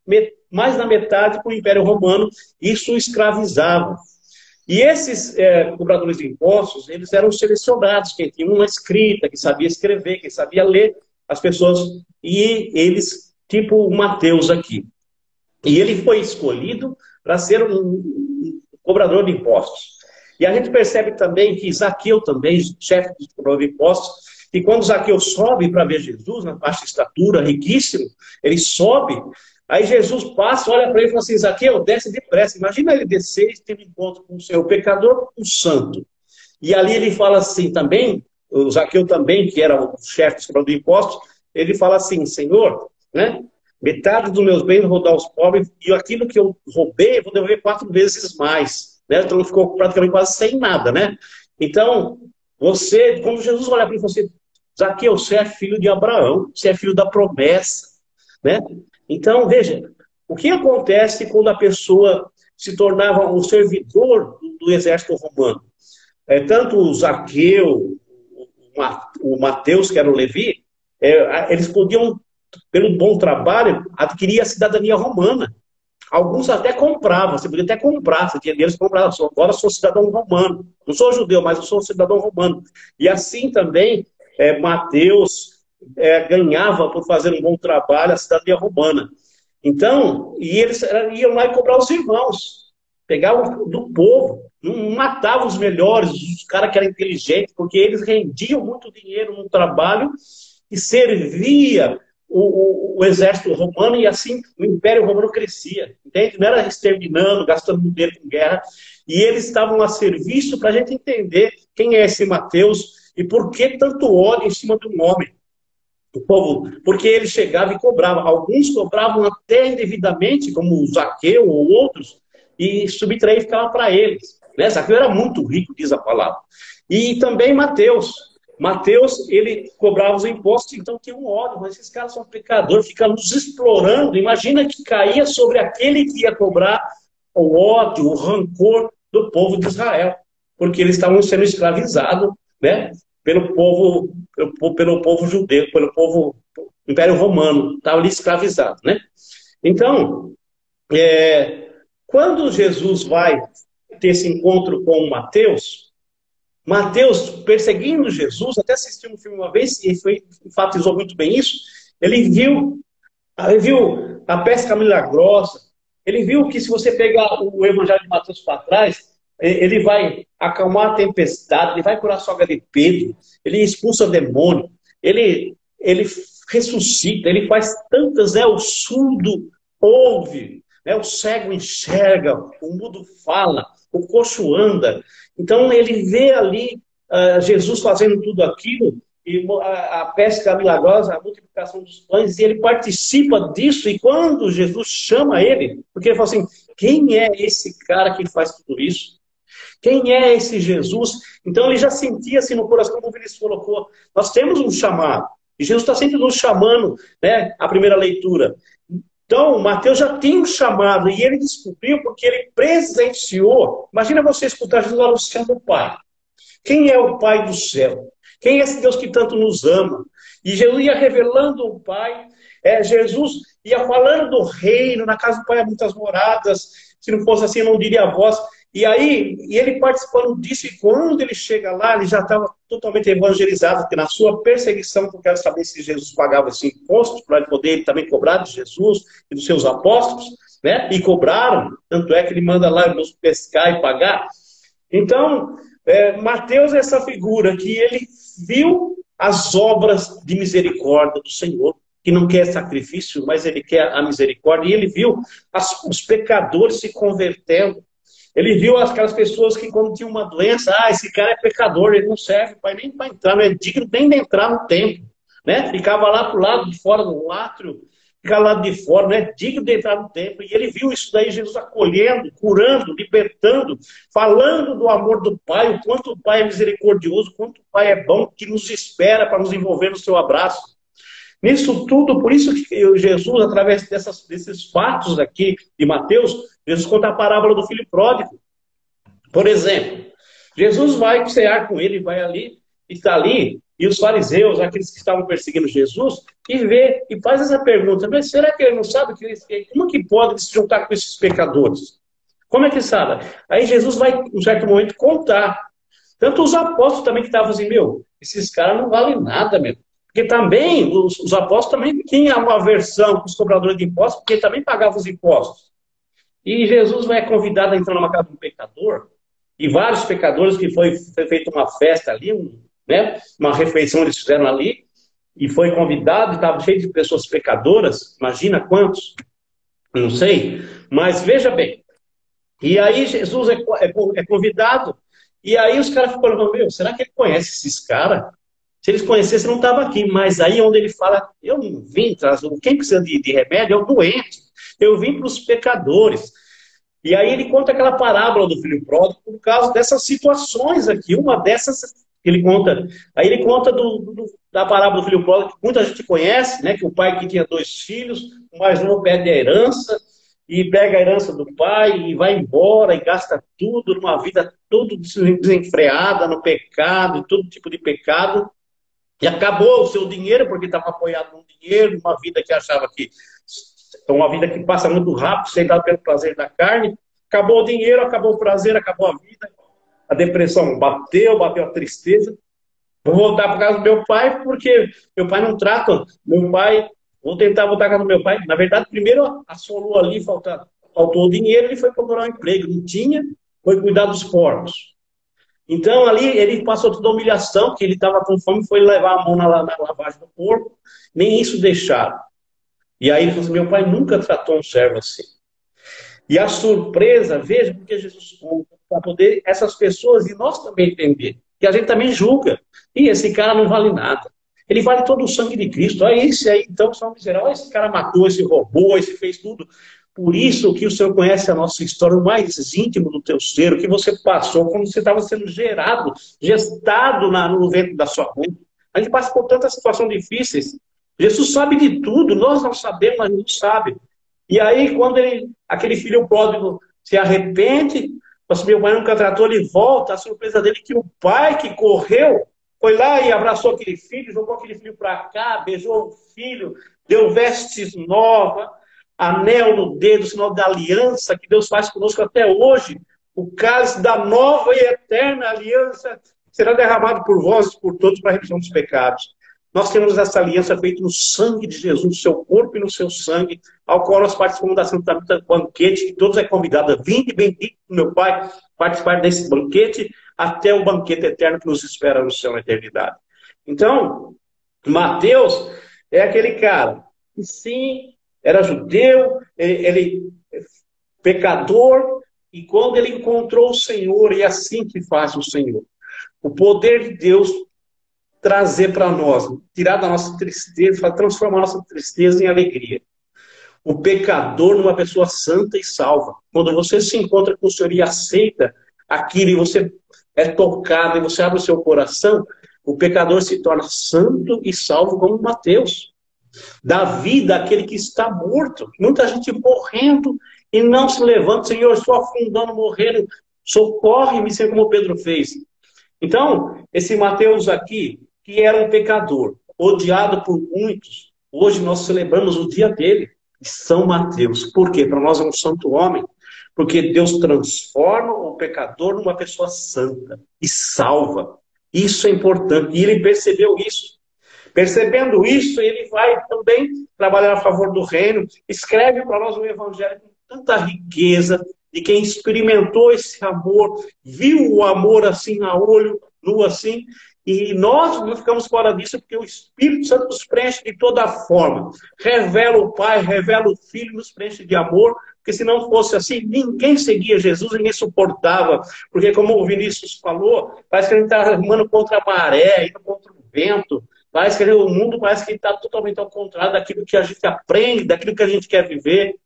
mais da metade para o Império Romano, isso escravizava. E esses cobradores de impostos, eles eram selecionados, quem tinha uma escrita, que sabia escrever, quem sabia ler, as pessoas, e eles, tipo o Mateus aqui. E ele foi escolhido para ser um cobrador de impostos. E a gente percebe também que Zaqueu também, chefe de cobrador de impostos, e quando Zaqueu sobe para ver Jesus, na baixa estatura, riquíssimo, ele sobe, aí Jesus passa, olha para ele e fala assim, Zaqueu, desce depressa. Imagina ele descer e ter um encontro com o seu pecador, com o santo. E ali ele fala assim também, o Zaqueu também, que era o chefe de cobrador de impostos, ele fala assim, Senhor, né? Metade dos meus bens eu vou dar aos pobres, e aquilo que eu roubei, eu vou devolver 4 vezes mais. Né? Então ele ficou praticamente quase sem nada, né? Então, você, quando Jesus olha para ele e fala assim, Zaqueu, você é filho de Abraão, você é filho da promessa, né? Então, veja, o que acontece quando a pessoa se tornava um servidor do exército romano? Tanto o Zaqueu, o Mateus, que era o Levi, eles podiam, pelo bom trabalho, adquirir a cidadania romana. Alguns até compravam, você podia até comprar, você tinha dinheiro, você comprava, agora eu sou cidadão romano. Não sou judeu, mas eu sou cidadão romano. E assim também, Mateus ganhava por fazer um bom trabalho a cidadania romana. Então, e eles iam lá e cobrar os irmãos, pegavam do povo, não matavam os melhores, os caras que eram inteligentes, porque eles rendiam muito dinheiro no trabalho e servia o exército romano, e assim o Império Romano crescia, entende? Não era exterminando, gastando dinheiro com guerra, e eles estavam a serviço para a gente entender quem é esse Mateus e por que tanto ódio em cima de um homem. O povo, porque ele chegava e cobrava. Alguns cobravam até indevidamente, como o Zaqueu ou outros, e subtrair ficava para eles. Né? Zaqueu era muito rico, diz a palavra. E também Mateus. Mateus, ele cobrava os impostos, então tinha um ódio, mas esses caras são pecadores, ficam nos explorando. Imagina que caía sobre aquele que ia cobrar o ódio, o rancor do povo de Israel, porque eles estavam sendo escravizados, né, pelo povo judeu, pelo povo Império Romano, estavam ali escravizados, né? Então, quando Jesus vai ter esse encontro com Mateus, perseguindo Jesus, até assistiu um filme uma vez, e enfatizou muito bem isso, ele viu a pesca milagrosa, ele viu que se você pegar o Evangelho de Mateus para trás, ele vai acalmar a tempestade, ele vai curar a sogra de Pedro, ele expulsa demônio, ele ressuscita, ele faz tantas, o surdo ouve, o cego enxerga, o mudo fala, o coxo anda. Então ele vê ali Jesus fazendo tudo aquilo, e a pesca milagrosa, a multiplicação dos pães, e ele participa disso. E quando Jesus chama ele, porque ele fala assim, quem é esse cara que faz tudo isso? Quem é esse Jesus? Então ele já sentia assim no coração, como o Vinícius colocou, nós temos um chamado, e Jesus está sempre nos chamando, né? A primeira leitura. Então, Mateus já tem um chamado, e ele descobriu porque ele presenciou. Imagina você escutar Jesus anunciando o Pai. Quem é o Pai do céu? Quem é esse Deus que tanto nos ama? E Jesus ia revelando o Pai, Jesus ia falando do reino, na casa do Pai há muitas moradas, se não fosse assim, eu não diria a voz. E aí, ele participando disso, e quando ele chega lá, ele já estava totalmente evangelizado, porque na sua perseguição, porque quero saber se Jesus pagava esse imposto, para ele poder também cobrar de Jesus e dos seus apóstolos, né? E cobraram, tanto é que ele manda lá nos pescar e pagar. Então, Mateus é essa figura que ele viu as obras de misericórdia do Senhor, que não quer sacrifício, mas ele quer a misericórdia, e ele viu os pecadores se convertendo. Ele viu aquelas pessoas que, quando tinham uma doença, esse cara é pecador, ele não serve nem para entrar, não é digno nem de entrar no templo, né? Ficava lá pro lado de fora do átrio, ficava lá de fora, não é digno de entrar no templo. E ele viu isso daí, Jesus acolhendo, curando, libertando, falando do amor do Pai, o quanto o Pai é misericordioso, o quanto o Pai é bom, que nos espera para nos envolver no seu abraço. Nisso tudo, por isso que Jesus, através desses fatos aqui de Mateus, Jesus conta a parábola do filho pródigo. Por exemplo, Jesus vai cear com ele, vai ali, está ali, e os fariseus, aqueles que estavam perseguindo Jesus, e vê, e faz essa pergunta, mas será que ele não sabe como que pode se juntar com esses pecadores? Como é que sabe? Aí Jesus vai, em um certo momento, contar. Tanto os apóstolos também que estavam assim, esses caras não valem nada, meu. Porque também, os apóstolos também tinham uma aversão com os cobradores de impostos, porque também pagavam os impostos. E Jesus vai convidado a entrar numa casa de um pecador, e vários pecadores que foi feita uma festa ali, né, uma refeição eles fizeram ali, e foi convidado, e estava cheio de pessoas pecadoras, imagina quantos, não sei, mas veja bem, e aí Jesus é convidado, e aí os caras ficam falando, será que ele conhece esses caras? Se eles conhecessem, não estava aqui, mas aí onde ele fala, eu não vim trazer, quem precisa de remédio é o doente, eu vim para os pecadores. E aí ele conta aquela parábola do filho pródigo por causa dessas situações aqui. Uma dessas ele conta. Aí ele conta da parábola do filho pródigo, que muita gente conhece, né? Que o pai que tinha 2 filhos, o mais novo pede a herança, e pega a herança do pai e vai embora e gasta tudo numa vida toda desenfreada, no pecado, todo tipo de pecado. E acabou o seu dinheiro, porque estava apoiado no dinheiro, uma vida que achava que uma vida que passa muito rápido, sem dar pelo prazer da carne. Acabou o dinheiro, acabou o prazer, acabou a vida. A depressão bateu a tristeza. Vou voltar para casa do meu pai, porque meu pai não trata. Meu pai, vou tentar voltar para casa do meu pai. Na verdade, primeiro assolou ali, faltou o dinheiro, ele foi procurar um emprego. Não tinha, foi cuidar dos porcos. Então, ali, ele passou toda a humilhação, que ele estava com fome, foi levar a mão na lavagem do porco. Nem isso deixaram. E aí ele falou assim, meu pai nunca tratou um servo assim. E a surpresa, veja, porque Jesus conta, para poder essas pessoas e nós também entender, que a gente também julga. E esse cara não vale nada. Ele vale todo o sangue de Cristo. Olha esse aí, então, são miserável. Olha, esse cara matou, esse roubou, esse fez tudo. Por isso que o Senhor conhece a nossa história, o mais íntimo do teu ser, o que você passou quando você estava sendo gerado, gestado no ventre da sua mãe. A gente passa por tantas situações difíceis. Jesus sabe de tudo, nós não sabemos, mas Jesus sabe. E aí, quando aquele filho pródigo se arrepende, assim, meu pai nunca tratou, ele volta, a surpresa dele é que o pai que correu, foi lá e abraçou aquele filho, jogou aquele filho para cá, beijou o filho, deu vestes novas, anel no dedo, sinal da aliança que Deus faz conosco até hoje. O cálice da nova e eterna aliança será derramado por vós e por todos para a remissão dos pecados. Nós temos essa aliança feita no sangue de Jesus, no seu corpo e no seu sangue, ao qual nós participamos da Santa Banquete, que todos é convidado. Vinde bendito meu Pai, participar desse banquete, até o banquete eterno que nos espera no céu na eternidade. Então, Mateus é aquele cara que sim, era judeu, ele pecador, e quando ele encontrou o Senhor, e é assim que faz o Senhor, o poder de Deus trazer para nós, tirar da nossa tristeza, transformar a nossa tristeza em alegria. O pecador numa pessoa santa e salva. Quando você se encontra com o Senhor e aceita aquilo, e você é tocado, e você abre o seu coração, o pecador se torna santo e salvo como Mateus. Dá vida àquele que está morto. Muita gente morrendo e não se levanta. Senhor, estou afundando, morrendo. Socorre-me, assim como Pedro fez. Então, esse Mateus aqui, que era um pecador, odiado por muitos, hoje nós celebramos o dia dele, de São Mateus. Por quê? Para nós é um santo homem. Porque Deus transforma o pecador numa pessoa santa e salva. Isso é importante. E ele percebeu isso. Percebendo isso, ele vai também trabalhar a favor do reino. Escreve para nós um evangelho com tanta riqueza, de quem experimentou esse amor, viu o amor assim a olho nu assim, e nós não ficamos fora disso porque o Espírito Santo nos preenche de toda forma. Revela o Pai, revela o Filho, nos preenche de amor, porque se não fosse assim, ninguém seguia Jesus, ninguém suportava. Porque como o Vinícius falou, parece que a gente está remando contra a maré, indo contra o vento. Parece que o mundo parece que está totalmente ao contrário daquilo que a gente aprende, daquilo que a gente quer viver.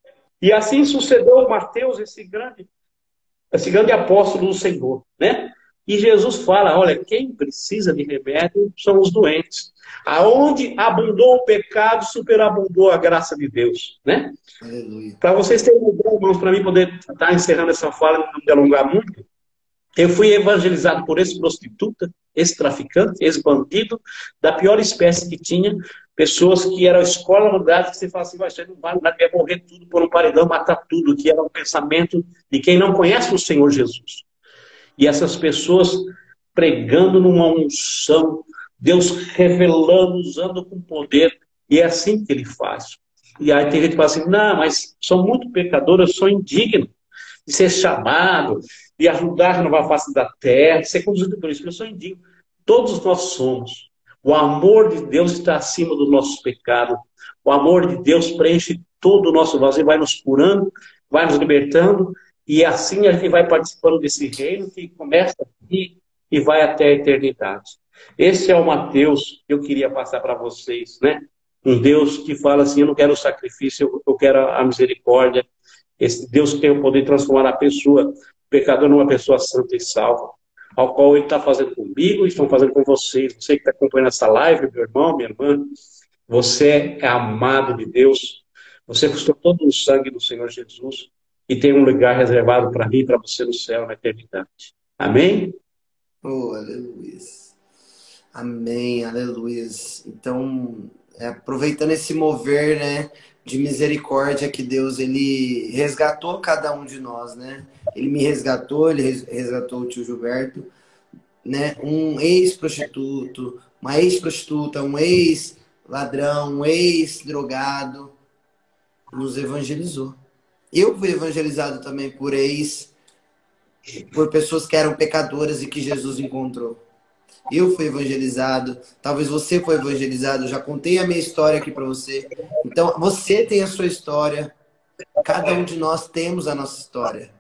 E assim sucedeu Mateus, esse grande apóstolo do Senhor, né? E Jesus fala, olha, quem precisa de remédio são os doentes. Aonde abundou o pecado, superabundou a graça de Deus, né? Aleluia. Para vocês terem uma ideia, irmãos, para mim poder estar encerrando essa fala, não me alongar muito, eu fui evangelizado por ex-prostituta, ex-traficante, ex-bandido, da pior espécie que tinha, pessoas que eram escola mudada, que você fala assim, vai, você não vai, vai morrer tudo por um paredão, matar tudo, que era um pensamento de quem não conhece o Senhor Jesus. E essas pessoas pregando numa unção, Deus revelando, usando com poder, e é assim que ele faz. E aí tem gente que fala assim, não, mas sou muito pecador, eu sou indigno de ser chamado, de ajudar a renovar a face da terra, de ser conduzido por isso, eu sou indigno. Todos nós somos. O amor de Deus está acima do nosso pecado. O amor de Deus preenche todo o nosso vazio, vai nos curando, vai nos libertando, e assim a gente vai participando desse reino que começa aqui e vai até a eternidade. Esse é o Mateus que eu queria passar para vocês, né? Um Deus que fala assim, eu não quero o sacrifício, eu quero a misericórdia. Esse Deus que tem o poder de transformar a pessoa, o pecador, numa pessoa santa e salva, ao qual ele está fazendo comigo e estão fazendo com vocês. Você que está acompanhando essa live, meu irmão, minha irmã, você é amado de Deus, você custou todo o sangue do Senhor Jesus e tem um lugar reservado para mim e para você no céu, na eternidade. Amém? Oh, aleluia. Amém, aleluia. Então, aproveitando esse mover, né, de misericórdia que Deus, ele resgatou cada um de nós, né? Ele me resgatou, ele resgatou o tio Gilberto, né? Um ex-prostituto, uma ex-prostituta, um ex-ladrão, um ex-drogado, nos evangelizou. Eu fui evangelizado também por pessoas que eram pecadoras e que Jesus encontrou. Eu fui evangelizado, talvez você foi evangelizado, eu já contei a minha história aqui para você. Então, você tem a sua história, cada um de nós temos a nossa história.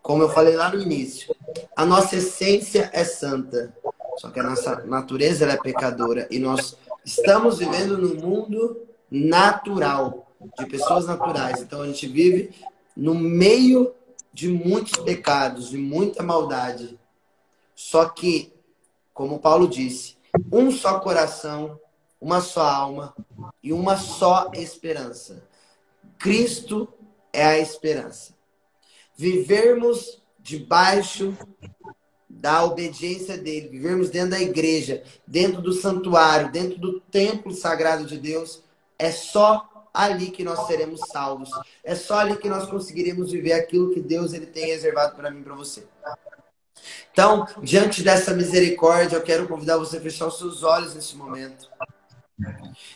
Como eu falei lá no início, a nossa essência é santa, só que a nossa natureza ela é pecadora. E nós estamos vivendo num mundo natural, de pessoas naturais. Então, a gente vive no meio de muitos pecados, de muita maldade. Só que, como Paulo disse, um só coração, uma só alma e uma só esperança. Cristo é a esperança. Vivermos debaixo da obediência dele, vivermos dentro da igreja, dentro do santuário, dentro do templo sagrado de Deus, é só ali que nós seremos salvos. É só ali que nós conseguiremos viver aquilo que Deus ele tem reservado para mim e para você. Então, diante dessa misericórdia, eu quero convidar você a fechar os seus olhos nesse momento.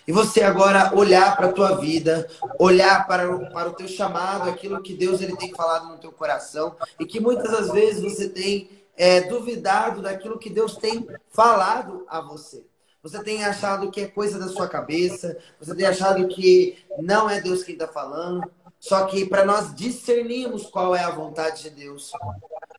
E você agora olhar para a tua vida, olhar para o teu chamado, aquilo que Deus ele tem falado no teu coração, e que muitas das vezes você tem duvidado daquilo que Deus tem falado a você. Você tem achado que é coisa da sua cabeça, você tem achado que não é Deus quem está falando. Só que para nós discernirmos qual é a vontade de Deus,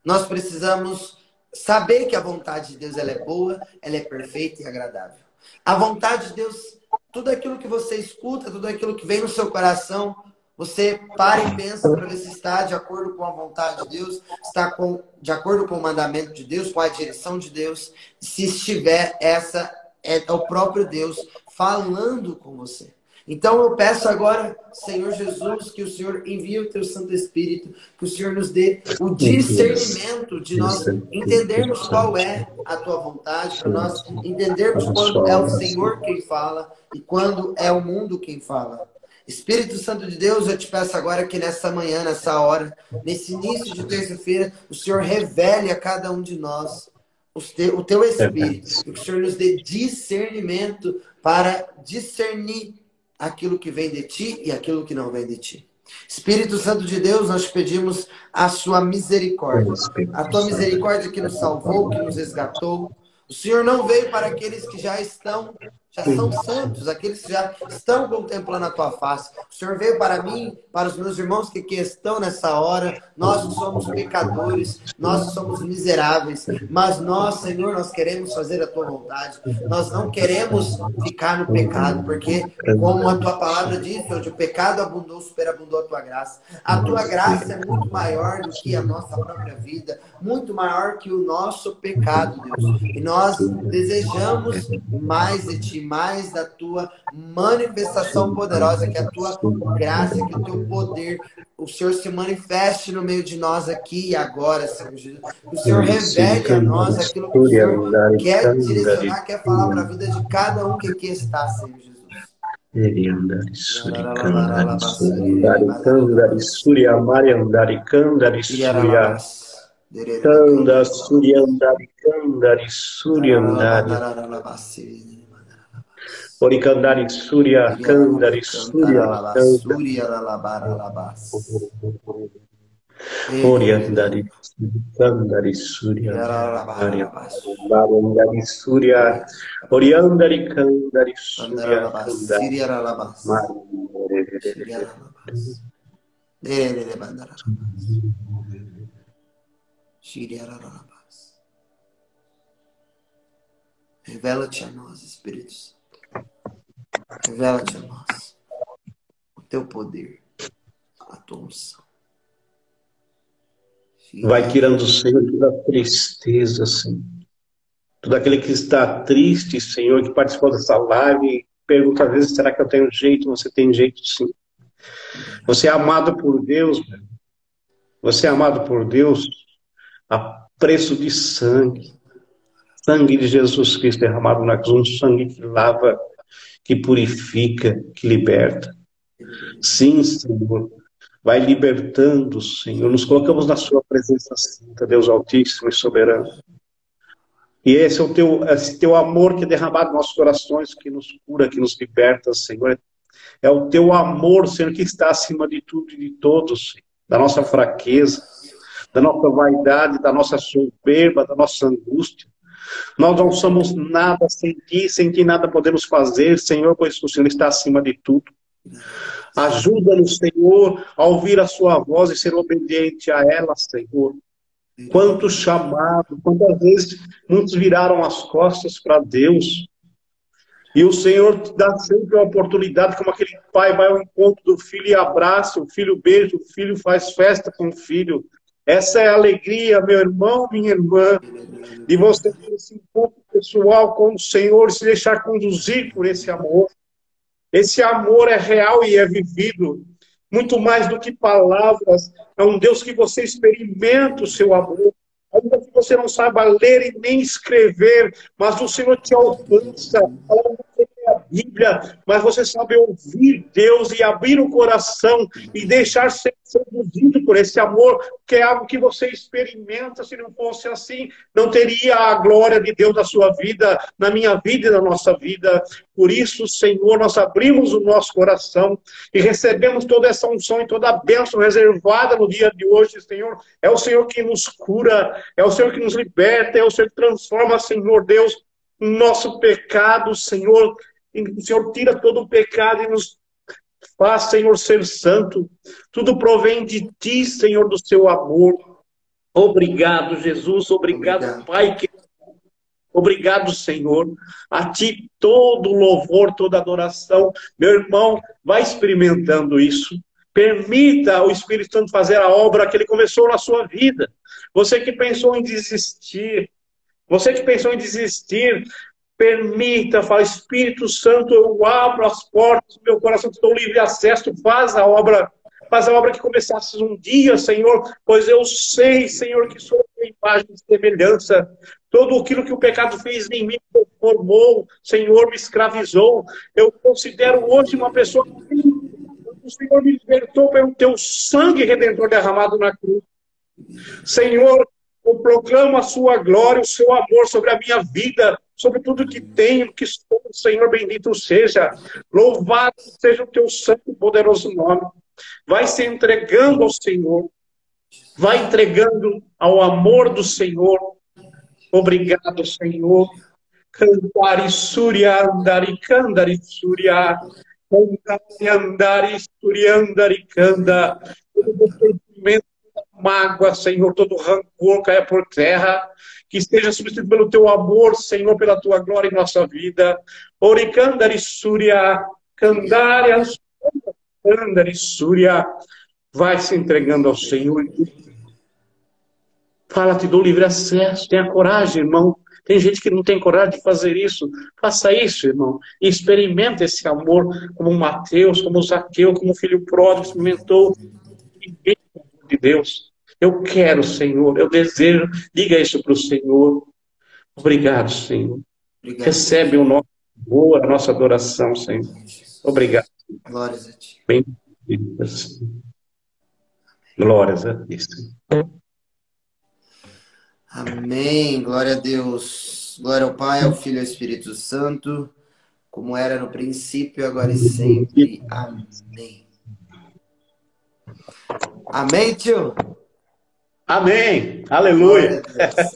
nós precisamos saber que a vontade de Deus ela é boa, ela é perfeita e agradável. A vontade de Deus, tudo aquilo que você escuta, tudo aquilo que vem no seu coração, você para e pensa para ver se está de acordo com a vontade de Deus, está de acordo com o mandamento de Deus, com a direção de Deus. Se estiver, essa é o próprio Deus falando com você. Então eu peço agora, Senhor Jesus, que o Senhor envie o teu Santo Espírito, que o Senhor nos dê o discernimento de nós entendermos qual é a tua vontade, para nós entendermos quando é o Senhor quem fala e quando é o mundo quem fala. Espírito Santo de Deus, eu te peço agora que nessa manhã, nessa hora, nesse início de terça-feira, o Senhor revele a cada um de nós o teu Espírito, que o Senhor nos dê discernimento para discernir aquilo que vem de ti e aquilo que não vem de ti. Espírito Santo de Deus, nós te pedimos a sua misericórdia. A tua misericórdia que nos salvou, que nos resgatou. O Senhor não veio para aqueles que já estão já são santos, aqueles que já estão contemplando a tua face. O Senhor veio para mim, para os meus irmãos que estão nessa hora. Nós que somos pecadores, nós que somos miseráveis, mas nós, Senhor, nós queremos fazer a tua vontade. Nós não queremos ficar no pecado, porque como a tua palavra diz, onde o pecado abundou, superabundou a tua graça. A tua graça é muito maior do que a nossa própria vida, muito maior que o nosso pecado, Deus. E nós desejamos mais de ti, mais da tua manifestação poderosa, que a tua graça, que o teu poder, o Senhor se manifeste no meio de nós aqui e agora, Senhor Jesus. Que o Senhor revele a nós aquilo que o Senhor quer direcionar, quer falar para a vida de cada um que aqui está, Senhor Jesus. Kanda Suryandari Kandari Suryandari Orikandari Surya Kandari Surya Oriandari Kandari Surya Oriandari Surya Oriandari Kandari Surya Revela-te a nós, Espírito Santo. Revela-te a nós o teu poder, a tua unção. Vai tirando, Senhor, toda tristeza, Senhor. Todo aquele que está triste, Senhor, que participou dessa live, pergunta às vezes, será que eu tenho jeito? Você tem jeito, sim. Você é amado por Deus, meu. Você é amado por Deus a preço de sangue. Sangue de Jesus Cristo derramado na cruz, um sangue que lava, que purifica, que liberta. Sim, Senhor. Vai libertando, Senhor. Nos colocamos na sua presença santa, Deus Altíssimo e Soberano. E esse é esse teu amor que é derramado nos nossos corações, que nos cura, que nos liberta, Senhor. É o teu amor, Senhor, que está acima de tudo e de todos, Senhor. Da nossa fraqueza, da nossa vaidade, da nossa soberba, da nossa angústia. Nós não somos nada sem ti nada podemos fazer, Senhor, pois o Senhor está acima de tudo. Ajuda-nos, Senhor, a ouvir a sua voz e ser obediente a ela, Senhor. Quanto chamado, quantas vezes muitos viraram as costas para Deus. E o Senhor te dá sempre uma oportunidade, como aquele pai vai ao encontro do filho e abraça, o filho beija, o filho faz festa com o filho. Essa é a alegria, meu irmão, minha irmã, de você ter esse encontro pessoal com o Senhor e se deixar conduzir por esse amor. Esse amor é real e é vivido. Muito mais do que palavras. É um Deus que você experimenta o seu amor. Ainda que você não saiba ler e nem escrever, mas o Senhor te alcança. A Bíblia, mas você sabe ouvir Deus e abrir o coração e deixar ser seduzido por esse amor, que é algo que você experimenta. Se não fosse assim, não teria a glória de Deus na sua vida, na minha vida e na nossa vida. Por isso, Senhor, nós abrimos o nosso coração e recebemos toda essa unção e toda a bênção reservada no dia de hoje, Senhor. É o Senhor que nos cura, é o Senhor que nos liberta, é o Senhor que transforma, Senhor Deus, o nosso pecado, Senhor. O Senhor tira todo o pecado e nos faz, Senhor, ser santo. Tudo provém de ti, Senhor, do seu amor. Obrigado, Jesus. Obrigado, Pai. Obrigado, Senhor. A ti todo louvor, toda adoração. Meu irmão, vai experimentando isso. Permita o Espírito Santo fazer a obra que ele começou na sua vida. Você que pensou em desistir, permita, fala, Espírito Santo, eu abro as portas do meu coração, te dou livre acesso, faz a obra que começasse um dia, Senhor, pois eu sei, Senhor, que sou a imagem e semelhança. Todo aquilo que o pecado fez em mim, me formou, Senhor, me escravizou. Eu considero hoje uma pessoa que o Senhor me libertou pelo teu sangue redentor derramado na cruz. Senhor, eu proclamo a sua glória, o seu amor sobre a minha vida, sobre tudo que tenho, que sou, Senhor, bendito seja. Louvado seja o teu santo e poderoso nome. Vai se entregando ao Senhor. Vai entregando ao amor do Senhor. Obrigado, Senhor. Cantari Surya Andari Kandari Surya. Cantari Andari Surya Andari Kanda. Todo sentimento, mágoa, Senhor, todo rancor caia por terra. Que esteja substituído pelo teu amor, Senhor, pela tua glória em nossa vida. Orikandari Surya. Kandari Andari Surya. Vai se entregando ao Senhor. Fala, te dou livre acesso. Tenha coragem, irmão. Tem gente que não tem coragem de fazer isso. Faça isso, irmão. E experimenta esse amor como Mateus, como Zaqueu, como o filho pródigo experimentou. Ninguém é o amor de Deus. Eu quero, Senhor. Eu desejo. Diga isso para o Senhor. Obrigado, Senhor. Obrigado. Recebe o nosso amor, a nossa adoração, Senhor. Obrigado. Glórias a ti. Bem, glórias a ti. Amém. Glória a Deus. Glória ao Pai, ao Filho e ao Espírito Santo, como era no princípio, agora e sempre. Amém. Amém, tio? Amém. Aleluia.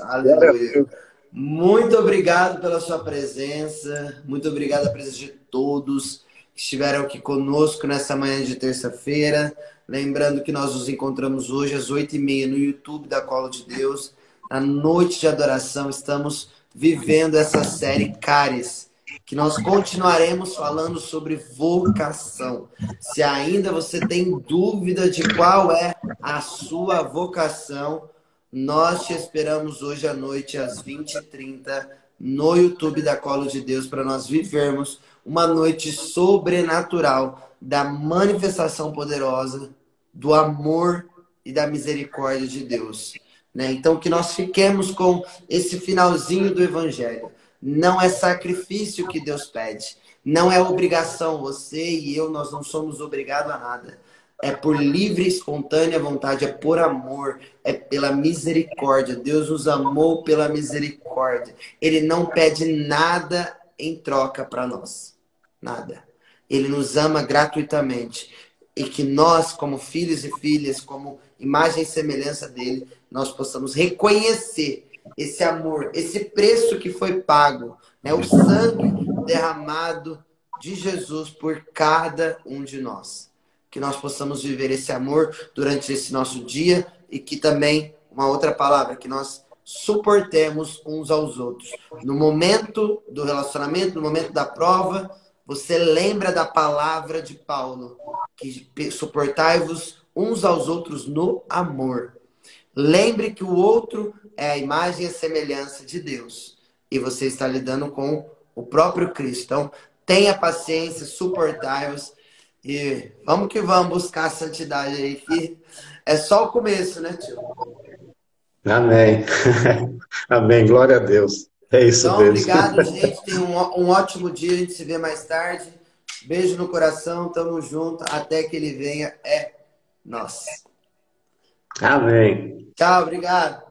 Aleluia. Muito obrigado pela sua presença. Muito obrigado pela presença de todos que estiveram aqui conosco nessa manhã de terça-feira. Lembrando que nós nos encontramos hoje às 8h30 no YouTube da Colo de Deus. Na noite de adoração, estamos vivendo essa série Caris, que nós continuaremos falando sobre vocação. Se ainda você tem dúvida de qual é a sua vocação, nós te esperamos hoje à noite, às 20h30, no YouTube da Colo de Deus, para nós vivermos uma noite sobrenatural da manifestação poderosa do amor e da misericórdia de Deus. Então, que nós fiquemos com esse finalzinho do Evangelho. Não é sacrifício que Deus pede. Não é obrigação. Você e eu, nós não somos obrigados a nada. É por livre e espontânea vontade. É por amor. É pela misericórdia. Deus nos amou pela misericórdia. Ele não pede nada em troca para nós. Nada. Ele nos ama gratuitamente. E que nós, como filhos e filhas, como imagem e semelhança dele, nós possamos reconhecer esse amor, esse preço que foi pago, o sangue derramado de Jesus por cada um de nós. Que nós possamos viver esse amor durante esse nosso dia e que também, uma outra palavra, que nós suportemos uns aos outros. No momento do relacionamento, no momento da prova, você lembra da palavra de Paulo, que suportai-vos uns aos outros no amor. Lembre que o outro é a imagem e a semelhança de Deus. E você está lidando com o próprio Cristo. Então, tenha paciência, suportai-vos. E vamos que vamos buscar a santidade aí, que é só o começo, né, tio? Amém. Amém. Glória a Deus. É isso então, mesmo. Obrigado, gente. Tenha um ótimo dia. A gente se vê mais tarde. Beijo no coração. Tamo junto. Até que ele venha. É nós. Amém. Tchau, obrigado.